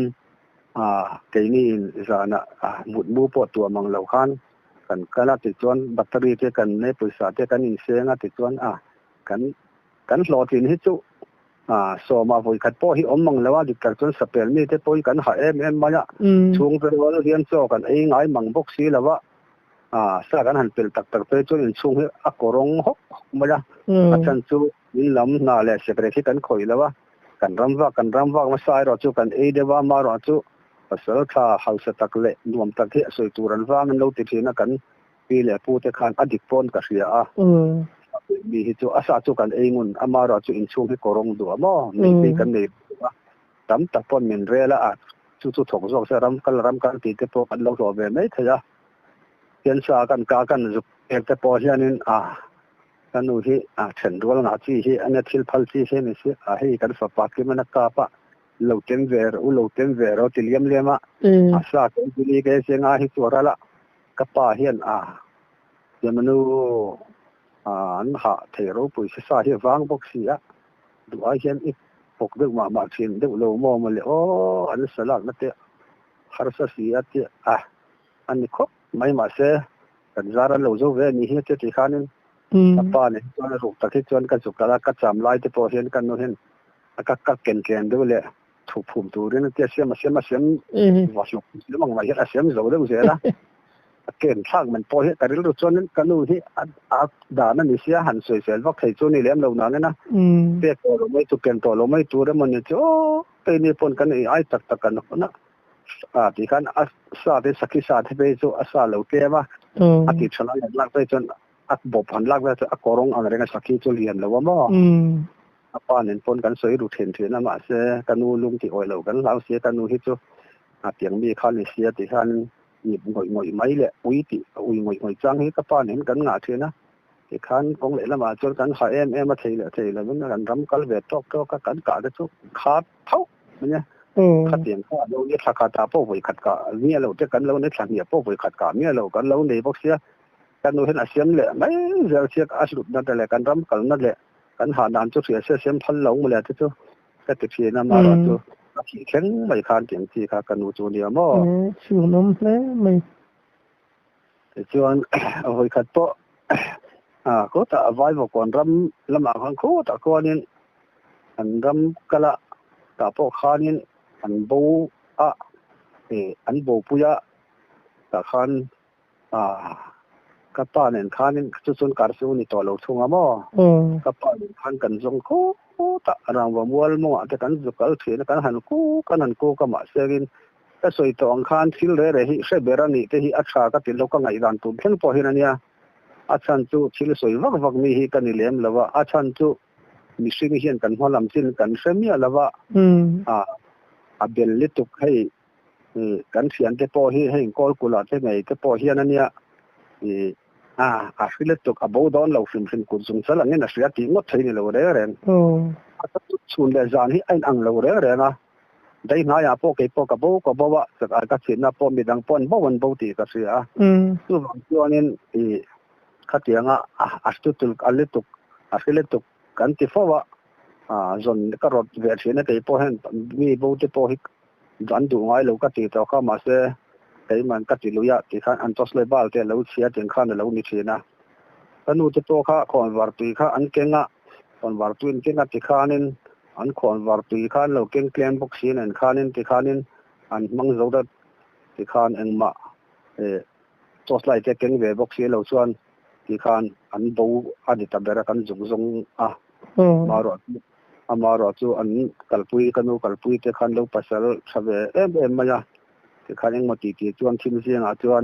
เกนี่จานะมุดมูปอตัวมังเหล่าขันกันกันติดจวนแบตเตอรี่ที่กันในปริษัทที่กันอินเสียงติดจวนกันหลอดหินให้จุโซมาพูดขัดพ่อที่อมมังแล้วว่าดิกันจนสเปลนี่ที่พ่อกันหายมาเนี่ยช่วงเป็นวันเรียนโซกันไอ้ไงมังบกสีแล้วว่าสากันหันเป็นตักไปจนช่วงที่อักกรงหกมาเนี่ยอาจารย์จูนี่ลำน่าเลยเสกเรที่กันคอยแล้วว่ากันรำว่ามาใส่รอจูกันเอเดว่ามารอจูภาษาข้าเขาสตักเล่รวมตักที่สวยตัวรันว่ามันเราติดที่นั่นกันปีเล่พูดแต่ขันอดีตปนกับเสียมีที่จูอาสาจูกันเองมันมารอจูอินช่วงที่กรงดัวมั่งนี่กันนี่ว่าตำตักปนเหม็นเร่ละจูถกส่งเสรำกันตีแต่พอกันเราตัวแบบไม่เท่าเพียนสากันกากันจุกเอกแต่พอเช่นนี้กันนู่นที่เฉินรัวหน้าที่ที่อันนี้ทิลพัลที่เช่นนี้สิให้กันฝากปากที่มันกาปะเราเต็มเวรเราติเลียมอ่ะสากันที่นี่ก็เสียงให้ตัวละกับป้าเฮียนเดี๋ยวมันอันหาเทโรปุยสาเหตุวางบกเสียดูไอ้เช่นอีกปกดึกมาเช่นดึกโลมอมาเลยอันนี้สลักนั่นเตะฮาร์สเสียเตะอันนี้ครบไม่มาเสียกันจาระเราจะเวนี่เห็นเตะที่ขานินป้าเนี่ยจวนรูปตะกี้จวนกันสุกละกัดจำลายที่พอเห็นกันโน่นเห็นกัดเก่งดูเลยถูกภูมิตัวเรื่องเตะเสียมาว่าสุกเรื่องมาเห็นเสียมจะเรื่องเสียละเก่งช่างมันพอเห็นแต่เรื่องจวนนั้นกันนู่นที่ด่านั่นนี่เสียหันสวยเสียว่าใครจวนนี่เลี้ยงเราหนาเนี่ยนะเตะตัวเราไม่ถูกเก่งตัวเราไม่ตัวแล้วมันเนี่ยโอ้เป็นนี่ปนกันไอ้ตักกันนะที่กันสาธิตสักสาธิตไปจูอาสาเราเตะว่าที่ฉลาดลักไปจนบบพันลักไปจนกรองอะไรกันสักที่จะเรียนแล้วว่ามั่งป้าเนี่ยปนกันสวยดูเห็นนะมาเสียกันนู่ลุงที่อ่อยเรากันเราเสียกันนู่ที่จูเตียงมีคันเสียที่คันหยิบหงอยไม่เลยอุ้ยติอุ้ยหงอยจังให้กับป้าเนี่ยกันหนาเถอะนะ ที่คันกงเลยละมาจนกันขามาเทเลยมันกันรำกันเวทตอกกันกะได้ทุกขาดเท่ามันเนี่ยขัดเตียงข้าเราเนี่ยขัดกาตาโป้ไว้ขัดกะเนี่ยเราจะกันเราเนี่ยขัดเนี่ยโป้ไว้ขัดกะเนี่ยเรากันเราในพวกเสียกันเราเห็นอาเซียนเลยไม่เราเสียอาสุดนั่นแหละกันรำกันนั่นแหละกันหานานจุดเสียพันหลงมาแล้วทุกก็ติดเชื้อน้ำมาแล้วทุกขี้แข็งไม่คานเตียงที่ค่ะกันนูจูเนียมั้งชูน้ำเลยไม่จวนเอาไว้ขัดโป้ก็แต่ไว้บอกก่อนรำละหมาดของเขาแต่ก่อนนี้อันรำกะละแต่พวกข้านี้อันบูอันบูปุยะแต่ขันกับป้าเนี่ยข้านี้จุดส่วนการสู้นี่ตัวเราทุ่งอ่ะมั้งกับป้าเนี่ยขันกันจงคู่แต่เราว่ามัวมัวแต่กันจุกกันเถียนกันหันคู่กันหันคู่ก็มาเสียกินแต่ส่วนตัวอังคารที่เรื่อยๆใช้เบรานี่ที่อัชชาก็ติดโลกไงดันตุนเพียงพอเห็นเนี่ยอาจารย์จู่ที่เราสวยวักมีฮีกันนี่เลี้ยมแล้วว่าอาจารย์จู่มีสิ่งที่เห็นกันหัวลำสิ้นกันเสมีแล้วว่าเบลลิตุกให้กันเสียนที่พอให้กอลกุลาที่ไหนที่พอเห็นนั่นเนี่ยฟิลตุกบูดอนเราฟินกุศลสลังเนี่ยนะเสียที่งดใช่นี่เราเรื่องอาจจะส่วนเรื่องนี้ไอ้อังเราเรื่องนะได้นายพอเก็บพอกบูก็บอกว่าสักอาการเสียนะพอมีดังปนบ่วันบ่ตีก็เสียตัวบางตัวนี่ขัดยังอัศตุลอัลเลตุกกันที่ฟ้าจนก็รถเวทีนั่นที่พอเห็นมีบูที่พอฮิจันดูง่ายเราก็ตีต่อเข้ามาเสียแต่มันก็ตีลุยที่ขันอันตัวเลยบ้าแต่เราเสียถึงขันเราหนีเสียนะแล้วนู่นที่ตัวข้าคนวาร์ตุยข้าอันเก่งคนวาร์ตุยเก่งที่ขันอันคนวาร์ตุยข้าเราเก่งเคลมบุกซีนขันที่ขันอันมังเราที่ขันเองมาตัวเลยที่เก่งเวบุกซีเราส่วนที่ขันอันบูอันที่ตับเดรักันจงมารอจูอันกัลปุยกันกัลปุยที่ขันเราภาษาชาวมาจ้ะที่ขันเองมาตีจวนทีมเสียงจวน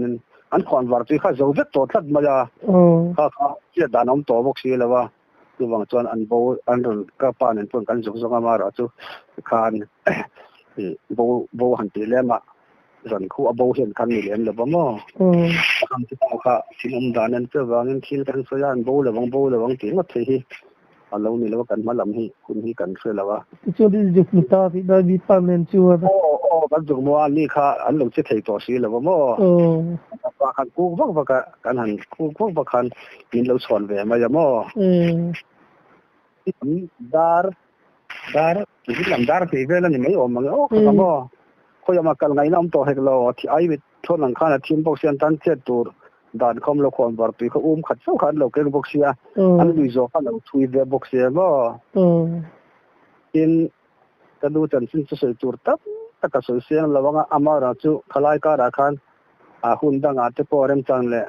อันคนวาร์ตุยข้าจะวิ่งตัวทัดมาจ้ะข้าเจ้าดานอมตัวบุกซีแล้วว่าตัวบางจวนอันบูอันรุ่นก็ปานเพื่อนกันจงมารอจูขันบูหันตีเล่มาส่วนคู่บูเห็นกันนี่เลี้ยงหรือเปล่ามั้งคำที่เขาค่ะที่น้ำดานันเจ้าว่างั้นที่กันสุยานบูหรือวังตีงดที่เรานี่เรากันมาลำให้คุณที่กันเสียแล้วว่าช่วงที่จุกมิตาที่ได้มีปามันชัวร์กันจุกมัวนี่ค่ะอันเราจะถ่ายตัวสีหรือเปล่ามั้งว่ากันคู่วักกันหันคู่วักกันยินเราสอนแบบมาอย่างมั้งดาร์ที่ลำดาร์ที่เวลานี่ไม่ออกมาก็มั้งเขาจะมากันไงน้ำตัวให้เราที่ไอ้วิทย์ทนหลังข้างทีมบ็อกเซียนตันเจ็ดตัวด่านคอมเราควรบาร์ปีเขาขัดเส้าขัดเราเก่งบ็อกเซียอันนี้โจ้ขันเราทวีเดบ็อกเซียบ่อินกระดูจันทร์สิ้นสุดตัวตับแต่ก็สุดเสียงเราว่าอามาราจูขลายการอาคารหุ่นดังอาจจะพอเริ่มจังเลย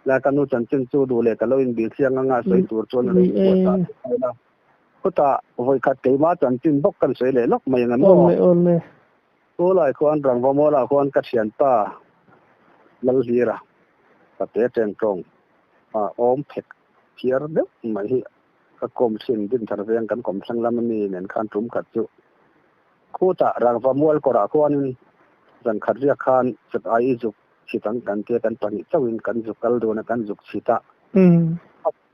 แล้วกันดูจันทร์สิ้นสุดดูเลยก็เราอินบิลเสียงงาสุดตัวจนเราปวดตาก็ตาวัยขัดเกมาจันทร์สิ้นบกกันสวยเลยล็อกไม่ยังงั้นบ่ตัวลายคนรังว่าโมลาคนกัดเสียนป้าลังฮีระประเทศเจนตรงอมเพ็ดเพียร์เด็กไม่ก็กรมสินดินทะเลกันกรมสังลำมีเน้นขันทุ่มขัดจุคู่ตะรังว่าโมลกราคนจันขัดเรียกขันสุดไอจุกสิตังกันเทียกันปนิจวินกันจุกกัลโดนกันจุกสิตา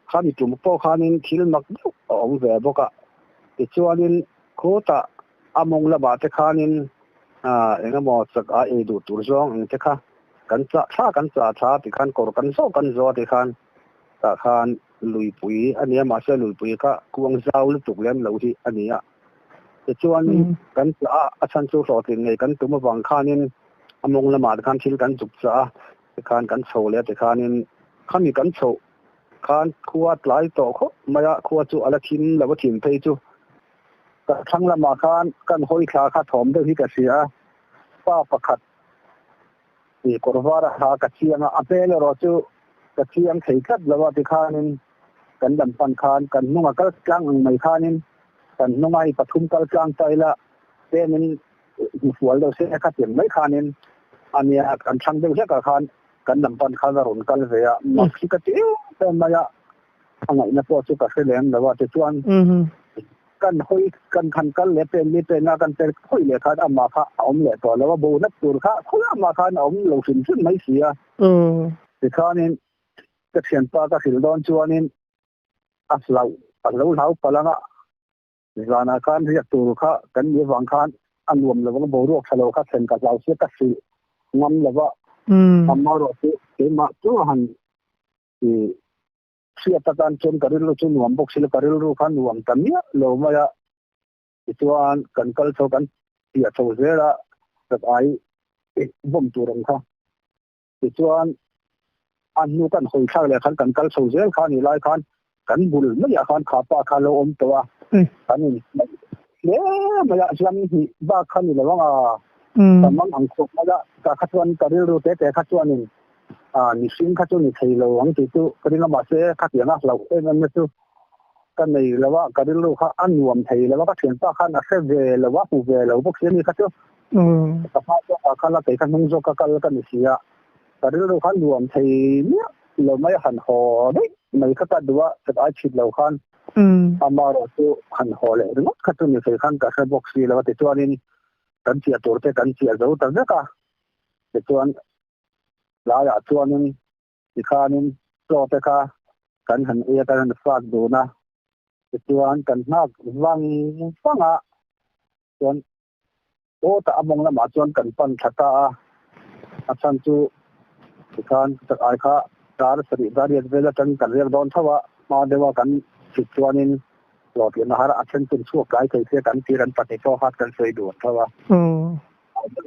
ข้ามีจุ่มโป้ข้านินทิลมักยุกองเวบกะอิจวันินคู่ตะอมงละบาทข้านินเองก็มองสักดูตัวจงเองที่ข้ากันจะที่ขันกอร์กันโซ่กันโซ่ที่ขันแต่ขันลุยปุยอันนี้มาเสียลุยปุยก็กวางเจ้าหรือตุกเลี้ยงเหล่าที่อันนี้แต่ชวนกันจะอาจารย์สู้สอดยังไงกันตัวมาฟังขันนินอมงละมาขันชิลกันจุกจ้าที่ขันกันโซ่เลยที่ขันนินขันมีกันโซ่ขันขวดหลายต่อเขาไม่อะขวดจู่อะไรทีมแล้วว่าทีมเพย์จู่แต่ทั้งละมาขันกันห้อยขาขาถมด้วยที่กระเสียป้าประคัดนี่กรวาระหากระเชียงอาเปลรอจูกระเชียงไข่กัดแล้วว่าที่ขานินกันดันปันคานกันนุ่งกัลกลางไม่ขานินกันนุ่งไอปฐุมกัลกลางใจละเป็นหัวเราเสียขัดอย่างไม่ขานินอันนี้กันช่างเดือดกับคานกันดันปันคานรุนกัลเสียมักสิกติเป็นมายะอะไรนะพอสุกเสลียงแล้วว่าที่ชวนกันห้อยกันคันกันเล็บเป็นนี่เป็นนากันเป็นห้อยเลยค่ะอามาค่ะเอาเล็บตัวแล้วว่าโบนัสตัวค่ะเขาอามาค่ะเอาลงสินไม่เสียที่ข้านี่ก็เขียนป้าก็สิลดอนจวนนี่ aslau palanga zana kan riak tur kha kan ni wang khan anwam lawang borok thalo kha thlen ka lau se ka si ngam lawa amaro te ma tu han e sia tan chen karil chu nuam bok sil karil ru khan nuam tamia lo maya ituan kan kal tho kan tia tho zera tak ai bom turang kha ituan anu kan hoi thak le khan kan kal tho zel khan ni lai khan kan bul mai ya khan kha pa kha lo om towa kan ni le maya jam hi ba khan ni lawanga tamang ang khop maya ka khatwan karil ru te khatwan ni ni sim kha chu ni thei lo ang ti tu karina ma se kha tia na lo en tu kan nei lawa karil ru kha anwam thei lawa ka thian pa khan a se ve lawa pu ve lo bok se ni kha chu ka pa ka kha la te kha nung zo ka kal ka ni sia karil ru khan nuam thei ni lo mai han ho dei mai kha ta duwa sa ai chit lo khan amaro tu han ho le ringot kha tu ni fe khan ka se bok si lawa te chuanin kan chia tur te kan chia zo ta ka te chuan la ya chuanin ti khanin to te kha kan han e kan han fak do na te chuan kan nak wang panga chuan o ta among na ma chuan kan pan thata a chan chu ti khan ta ai kha tar sari dariat vela kan riak don thawa ma dewa kan chi chuanin lo ti na har a chen chun chu kai kai se kan ti ran pati to hat kan sei do thawa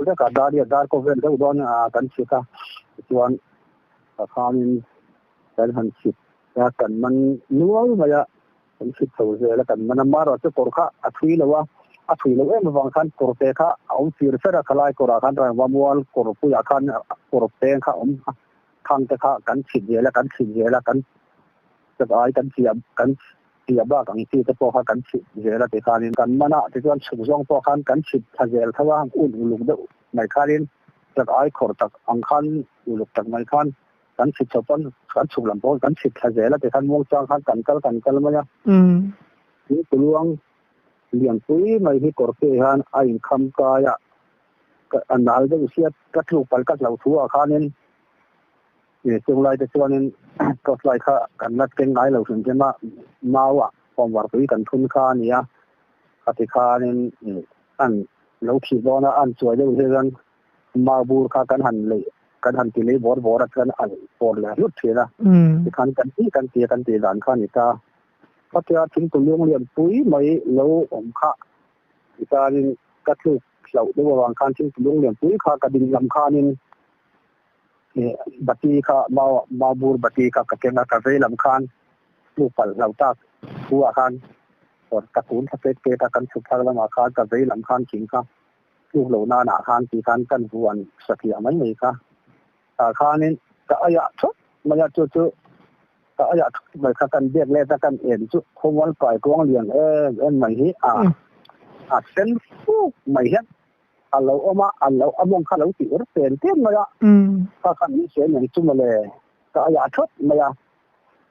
da ka dariat dar ko vel do don kan chi ka chuan khanin kan han chi ya kan man nual maya kan chi tho ze la kan man ma ro chu kor kha a thui lawa a thui lo em wang khan kor te kha au sir sera khalai kor khan ra wa mual kor pu ya khan kor te kha thang te kha kan chi je la kan ta ai kan chi ba kan chi te po kha kan chi je la te khanin kan mana te chuan chu zong po khan kan chi thazel thawa un uluk de mai khanin ta ai kor tak ang khan uluk tak mai khan kan chi chopan kan chu lam po kan chi thazel la te khan mong chang khan kan kal ma ya ni tuluang lian pui mai hi korpe han ai kham ka ya anal de usia ka thu pal ka lau thu a khanin ye chung lai te chuanin ko lai kha kan lat ken ngai lo sun ke mawa pom war pui kan thun kha nia ati khanin an lo thi bona an chuai de usia ma bur kha kan han ti le bor kan an por la lut thina kan ti dan kha ni ta patia thing tu lung lian pui mai lo om kha itarin ka thu hlau de wang khan thing tu lung lian pui kha ka ding lam khanin bati kha ma bur bati kha ka kenga ka ve lam khan lu pal lau ta huwa khan or ka kun kha pe ka kan chu thar lam kha ka ve lam khan king kha lu lo na khan ti khan kan huan sathia mai mai kha khanin ka aya thot maya chu ta ya mai kha kan biak le ta kan en chu khomwal pai kwang lian en mai hi a sen fu mai hian alo among kha lo ti ur pen ten maya ka kan ni se ni chu male ta ya thot maya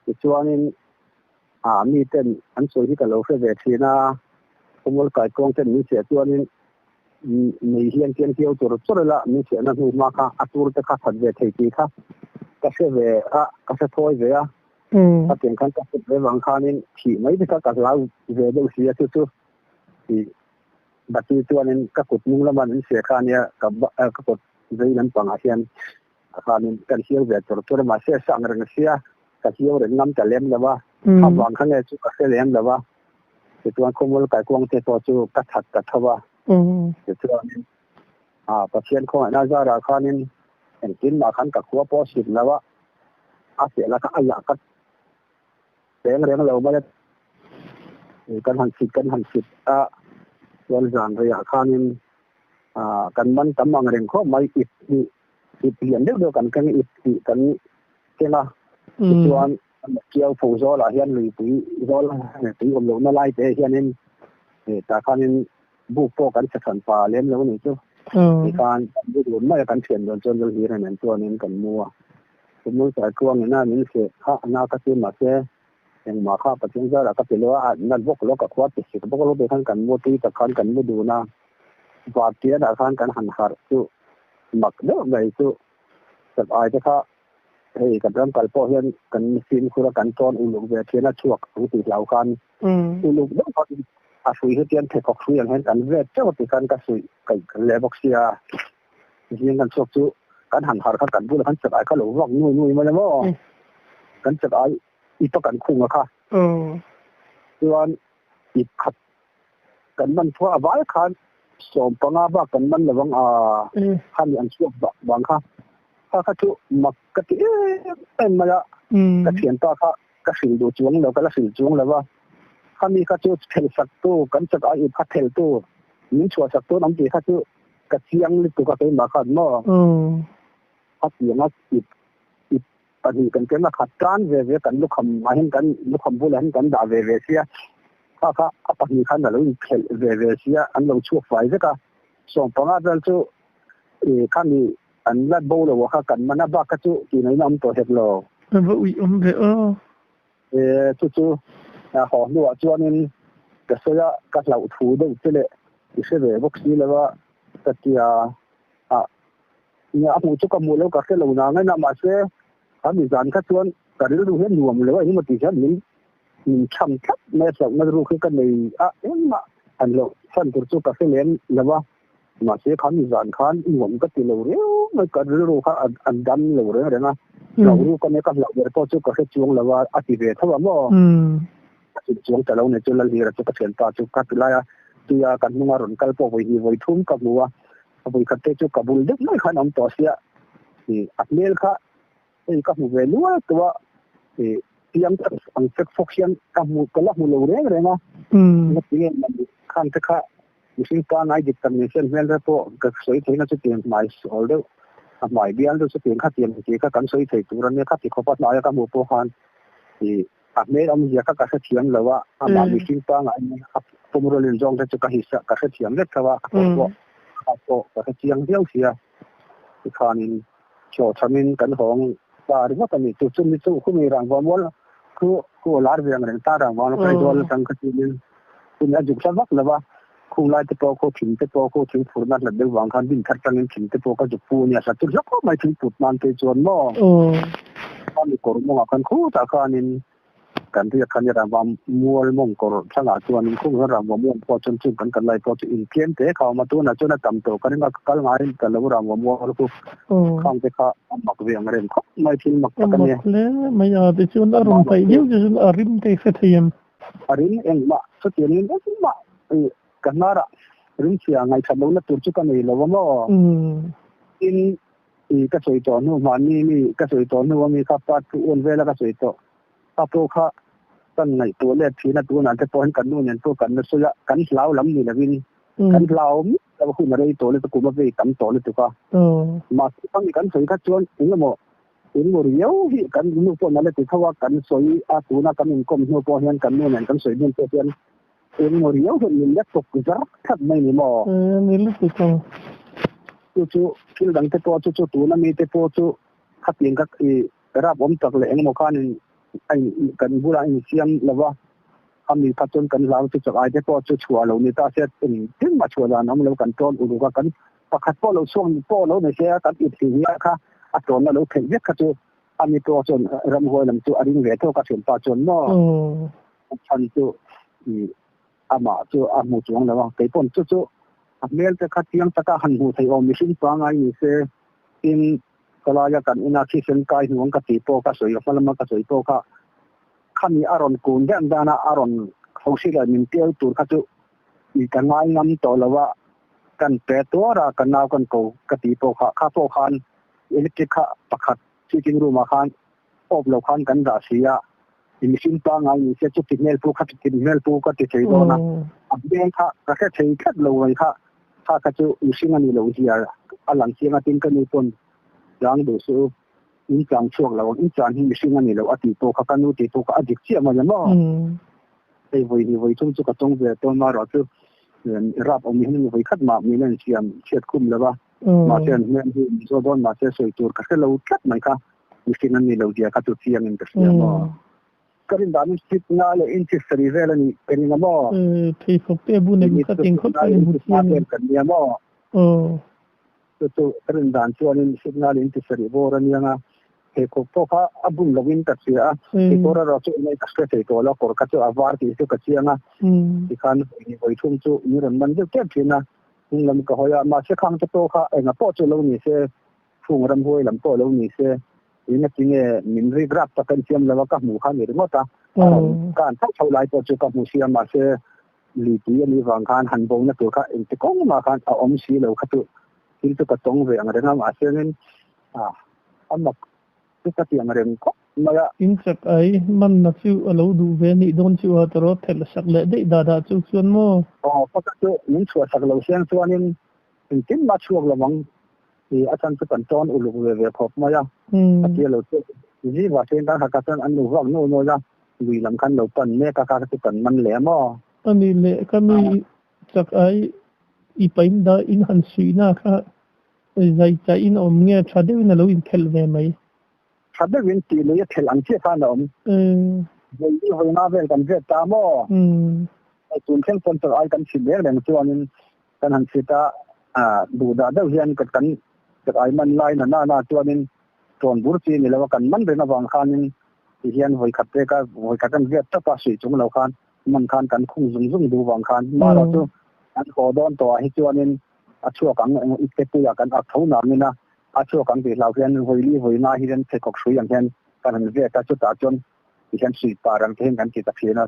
ti chuanin mi ten an so hi ka lo fe ve thina khomwal kai kwang ten ni se chuanin ni hian kian kiau tur la ni se na hu ma kha atur te kha phat ve thei ti kha ka se ve ka se thoi ve aถ้าเปลี่ยนขั้นก็เป็นวางคานี่ขี่ไม่ได้ก็กัดเราเสียดูเสียทุกที่บัตรตัวนี้ก็กดมุ่งละมันเสียค่านี้ก็กดเรื่องนั้นปังอาเซียนคานี่กันเสียแบบตัวมาเสียสั่งเรื่องเสียก็เสียเรื่องน้ำจะเลี้ยงแล้วว่าทำวางข้างในจุกเสียเลี้ยงแล้วว่าตัวข้อมูลไก่กวางเทปจูกัดถัดกัดทว่าตัวนี้ประเทศของน่าจะราคานี้เห็นกินมาขั้นกับขัวพอสิบแล้วว่าอาเสียแล้วก็อายกัดเรียงเราไม่ได้กันหันสิส่วนจานระยะคานินกันมันตำมังเรียงข้อไม่อีเปลี่ยนเดียวกันกันอีกันเจ้าละส่วนเกี่ยวฟูโซละเฮียนหรือปีโซละปีอมหลงนั่นไล่เตะเฮียนินแต่คานินบุกโปกันจะสันป่าเลี้ยงแล้วนี่จ้ะในการบุกหลุนไม่กันเฉียนจนเราเห็นในตัวนี้กันมัวสมมติสายกวางหน้านี้เสียข้าหน้าก็คือมาเสียyang maka patung zara ka pelo nan bok lo ka khwat ti bok lo be kan moti ta kan mu du na ba tia da kan han har chu mak do mai chu sab ai ta kha กันเรื่องการป้อเฮียนกันฟินคือกันจอนอุลุกเวทีน่ะช่วงอุติเหล่ากันอุลุกต้องพออาศัยเฮียนเทคคุยอย่างเห็นกันเวทเจ้าติกันก็สุยกันเลบอกเสียยิงกันช่วงจุกันหันหากันพูดกันจะไอ้ก็หลงร่องนุ่ยมาแล้วกันจะไอ้อีตกันคุ้งอะค่ะส่วนอีกขัดกันมันทั่วไว้คันสมปังอาบ้ากันมันระวังขันอันช่วงบางค่ะถ้าเขาจุมักกะทิเป็นมาละกระเทียนต่อค่ะกระสิงดูจวงแล้วก็กระสิงจวงแล้วว่าถ้ามีเขาจุเทลสักตู้กันจะไอ้พัดเทลตู้ยิ่งชัวสักตู้น้ำจีเขาจุกระเทียงหรือตัวกระเป็นมาขันมั่วพัดเสียงอีปฏิกันเป็นมาขัดการเวกันลูกคำมาเห็นกันลูกคำพูดเห็นกันด่าเวเสียถ้าเขาปฏิกันแต่เราเทลเวเสียอันเราช่วยไฟสักก็ส่งปังอาเราจุข้ามีอันละโบเลยว่ากันมันน่าบ้ากระจุกี่ในน้ำตัวเห็ดโลมันว่าอุ้ยเด้อจู่หอหนัวจวนนึงก็เสียก็เหล่าถูด้วยเสเลยเสเลยพวกนี้เลยว่าตะเกียเนี่ยอามูจุกมูแล้วก็แค่เหล่านั้นไม่น่ามาเสียถ้ามีการขัดชวนก็ได้รู้เห็นรวมเลยว่านี่มันติดเชื้อมีช้ำชัดไม่สักไม่รู้คือกันเลยมาอันเราสั้นตัวจุกก็แค่เลี้ยงเลยว่ามาเสียคันมีการคันรวมก็ติดเหล่าเรื่องไม่ก็รู้ค่ะอันดันเหล่าเรื่องอะไรนะเรารู้กันเนี่ยก็เหล่าเดี๋ยวพอจุกก็แค่จวงแล้วว่าอธิเวทเท่าว่ามั่วจวงแต่เราเนี่ยจุลลีเราจุกเสียนตาจุกกัดไล่ตัวกันนุ่งอรุณกัลปวิธีวิทุ่มกับมัววิคัตเตจุกกับบุลเด็กไม่ขันอมต่อเสียอัดเมลค่ะกับมัวเวลัวตัวเตรียมอังเฟกฟอกเชียนกับมัวก็ละมัวเหล่าเรื่องอะไรนะนี่เป็นขันเถอะค่ะสิ่งต่างๆที่ทำให้เส้นเลือดโตก็สวยที่น่าจะเปลี่ยนหมายสอลเดอร์หมายเบี้ยนจะเปลี่ยนค่าเตียงที่ก็กันสวยที่ตัวนั้นค่าที่เขาพัฒนาอย่างกับหมู่พวกhanที่อันนี้เรามีอย่างก็เทียมเลยว่าหมายสิ่งต่างๆครับผมรู้เรื่องจงจะก็หิสก็เทียมเล็กว่าก็เทียมเดียวเสียที่ข้านี่โชว์ทำให้กันของว่าหรือว่าตอนนี้จุดนี้จุดคู่มีรางวัลคือหลายเรื่องเรื่องต่างรางวัลใครโดนตั้งคดีนี้คุณอาจุกสมัครเลยว่าคุณไล่ที่พอเขาถึงที่พอเขาถึงฝุ่นนั่นแหละเดี๋ยววางคันบินคัดกันถึงที่พอเขาจะปูเนี่ยสัตว์ทุกข์ไม่ถึงปุ่นมันเป็นส่วนมั่วตอนนี้กรมว่ากันคู่แต่การนี้กันที่คันจะรำว่ามัวมงกรช่างตัวนี้คู่เขารำว่ามัวพอจนถึงกันไล่พอจะอินเพียนเตะเขามาตัวน่ะจนต่ำตัวกันนี่ก็กัลงานแต่เรารำว่ามัวแล้วก็ข้ามไปข้ามักเวียงเรื่องเขาไม่ถึงมักกันเนี่ยไม่เอาแต่ชวนอารมณ์ไปเดียวจะชวนอารมณ์ไปเสียมอารมณ์เองมาสุดที่นี้ก็มากันน่ารักเรื่องเสียงไงฉันรู้นะตัวจุกันนี่แล้วว่ามั่วอินก็สวยตัวนู้นมันนี่ก็สวยตัวนู้นว่ามีข้าวผัดอ้วนเวลาก็สวยตัวข้าวโพดข้าตั้งในตัวเล็กทีนั้นตัวนั้นจะตัวกันนู่นเนี่ยตัวกันนั่นสุดละกันเหลาล้ำนี่นะวินกันเหลาแต่ว่าคุณอะไรตัวเลยตะกุมาไปกันตัวเลยตัวก็มาตั้งกันสวยกันจวนถึงละหมดถึงหมดเยอะที่กันนู่นตัวนั้นเลยติดเขาว่ากันสวยตัวนั้นกันกลมนู่นตัวเห็นกันนู่นเนี่ยกันสวยนู่นตัวเห็นมริโอเห็นเล็กตกจักทับไม่หนีมอนี่ลูกตัวจู่คิดดังเตปอจู่ตัวนั้นมีเตปอจู่ขัดยังก็รับผมตักเลยเองโมคานี่ไอ้กันบุราณเสียงแล้วว่าทำมีพัฒน์กันเราจู่ไอ้เตปอจู่ชัวเราเนี่ยตาเสียถึงมาชัวเราน้ำเรากันต้นอุดมกันประคัดปอเราช่วงปอเราเนี่ยเสียกันอีกสิ่งนี้ค่ะอัตโนมัติเราเห็นเยอะค่ะจู่อันนี้ตัวจนรำหัวลำจู่อันนี้เวทก็เสียงตาจนมอฉันจู่อามาจู่อามูจวงแล้วว่าไปปนจู่เมื่อจะขัดยังจะก็หันหูไทยอมิชินฟังไอ้นี่เสียอินก็ลายกันอินาคิเซนกายหวงกติโปก็สวยฟังแล้วมันก็สวยโปก็ขันมีอารมณ์กูนยันดานาอารมณ์เขาสิเลยมินเตียวตัวก็จู่อีกันง่ายงำตัวแล้วว่ากันเปตัวรากันนาวกันโกกติโปก็ข้าโปขันอิเล็กทริกข้าประคัดที่จริงรู้มาขันอบเราขันกันราศีอะอิมิชินปังไอ้นี่เสียจุดติดเมลปูขัดติดเมลปูก็ติดใจโดนนะอันเดียค่ะก็แค่ใช้แค่เราไว้ค่ะถ้าก็จะอิชิงันนี่เราที่หลังเสียงตินกันนี่คนยังดูสู้อินจังช่วงเราอินจังที่อิชิงันนี่เราอดีตโตเขากันนู่นติดโตก็อดีตเสียมาอย่างนั้นไอ้วัยทุ่งจุกตรงเวทตัวมาเราจะรับเอามีให้วัยขัดมามีเรื่องเสียมเช็ดคุ้มแล้วว่ามาเสียเงินที่โซดอนมาเสียสวยตัวก็แค่เราขัดไหมค่ะอิชิงันนี่เราที่ก็จะเสียเงินก็เสียมาก็เป็นแบบนี้สิบนาเลยอินทิสรีเวลนี่เป็นยังไงบ้างที่พบเตบุญในมุขติงเขาเป็นมุขเทียนกันเนี่ยบ้างตัวเป็นด่านชัวร์นี่สิบนาเลยอินทิสรีโบราณยังไง เฮโคโปค่ะอบุญลวินตัดเสียเฮโคเราเราจุไม่ตัดเสียตัวแล้วก็กัดจุอาวาร์ที่สุกัดเชียงอ่ะที่ขันที่ไปทุ่งจุนี่เรื่องมันจะเก็บที่นะลำก็หอยมาเสียครั้งจะโตค่ะเองอ่ะพ่อจุเรานี่เสียทุ่งรำห้วยลำพ่อเรานี่เสียนี่นักจริงมินรีรับตะกันเชียมแล้วก็หมู่ข้างนี่หมดอ่ะการทักเท่าไรพ่อจุกับหมู่เชียมมาเสียลีตีอันนี้วางการหันบงนักตัวค่ะเองจะก้องมาการเอาอมสีเราค่ะตัวที่ตัวกระตงเรื่องอะไรนะมาเสียนี่อันนั้นที่ตัดอย่างเรื่องก็มาอินสักไอ้มันนักชิวเราดูเวนี่โดนชิวตลอดเทลสักเล็ดได้ดาจุส่วนโม่เพราะก็นี่ชัวสักเราเสียงส่วนนี้จริงมาชัวระวังที่อาจารย์จะกันจอนอุลุเวพบมาที่เราที่ว่าเส้นทางการกันอันนู้นโน่นจ้ะวิลำคันเราปั่นเนี่ยการจะปั่นมันแหลมอันนี้แหละก็มีสักไอ้อีไปอินดาอินหันสุยนะค่ะใจใจอินอมเงี้ยชาเดวินเราอินเคลเวไหมชาเดวินตีเลยเทลังเชี่ยข้านอมวันนี้หัวหน้าเวรกันเวทตามไอ้ตุนเช่นคนตัวไอ้กันสิเลี้ยงแรงส่วนนึงกันหันสิตาดูดาเดียวเฮียนกันจากไอ้มันไล่หน้าตัวนึงตอนบุรุษนี่แล้วกันมันเป็นบางครั้งนึงเฮียนหอยขัดเตะก็หอยขัดกันเวทตะปัสสีจงเราคันมันคันกันคุ้งซุ่มดูบางครั้งมาเราตัวอันขอดอนตัวให้ตัวนึงอาชัวกังอีกเตัวกันอักเท่านั้นนี่นะอาชัวกังที่เราเรียนหอยลีหอยนาเฮียนเทคกสุยอย่างเช่นการเรียนการจุดตาจนที่เช่นสีปารังเทงกันที่ตะเพียนะ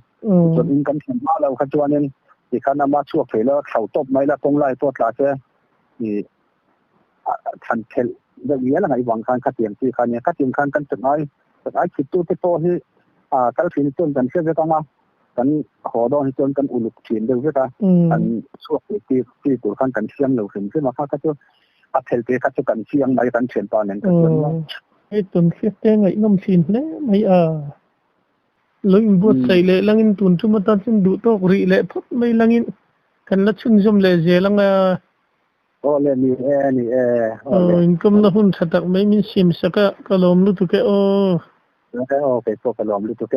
จนอินกันถึงมาเราขัดตัวนึงที่ขันมาชัวเผยแล้วเขาตบไม่ละกงไล่ตัวตาเจ้ที่ทันเทลเรื่องนี้แล้วไงบางครั้งขัดเตียงที่ขันเนี่ยขัดเตียงขันกันจุดน้อยคิดตัวที่โตที่การฟินต้นกันเชื่อจะต้องมากันขอดองจนกันอุลุกถิ่นเดียวกันกันช่วงที่ตัวขันกันเชียงเราถึงขึ้นมาข้าก็จะอัดเทลเปขัดกันเชียงในกันเชียงตอนนั้นกันว่าไอ้ตุนเชียงแตงไอ้น้ำชินเลยไม่ลังบวชใส่เลยลังอินตุนชุมตันชินดูโตกรีเลยพุทไม่ลังอินกันละชุนจมเลยเจลังโอ้เลยนี่อินกำลังหุ่นสัตว์ไม่มีชิมสักก็ลมลุตุกโอโอเคพวกกลมลุตุก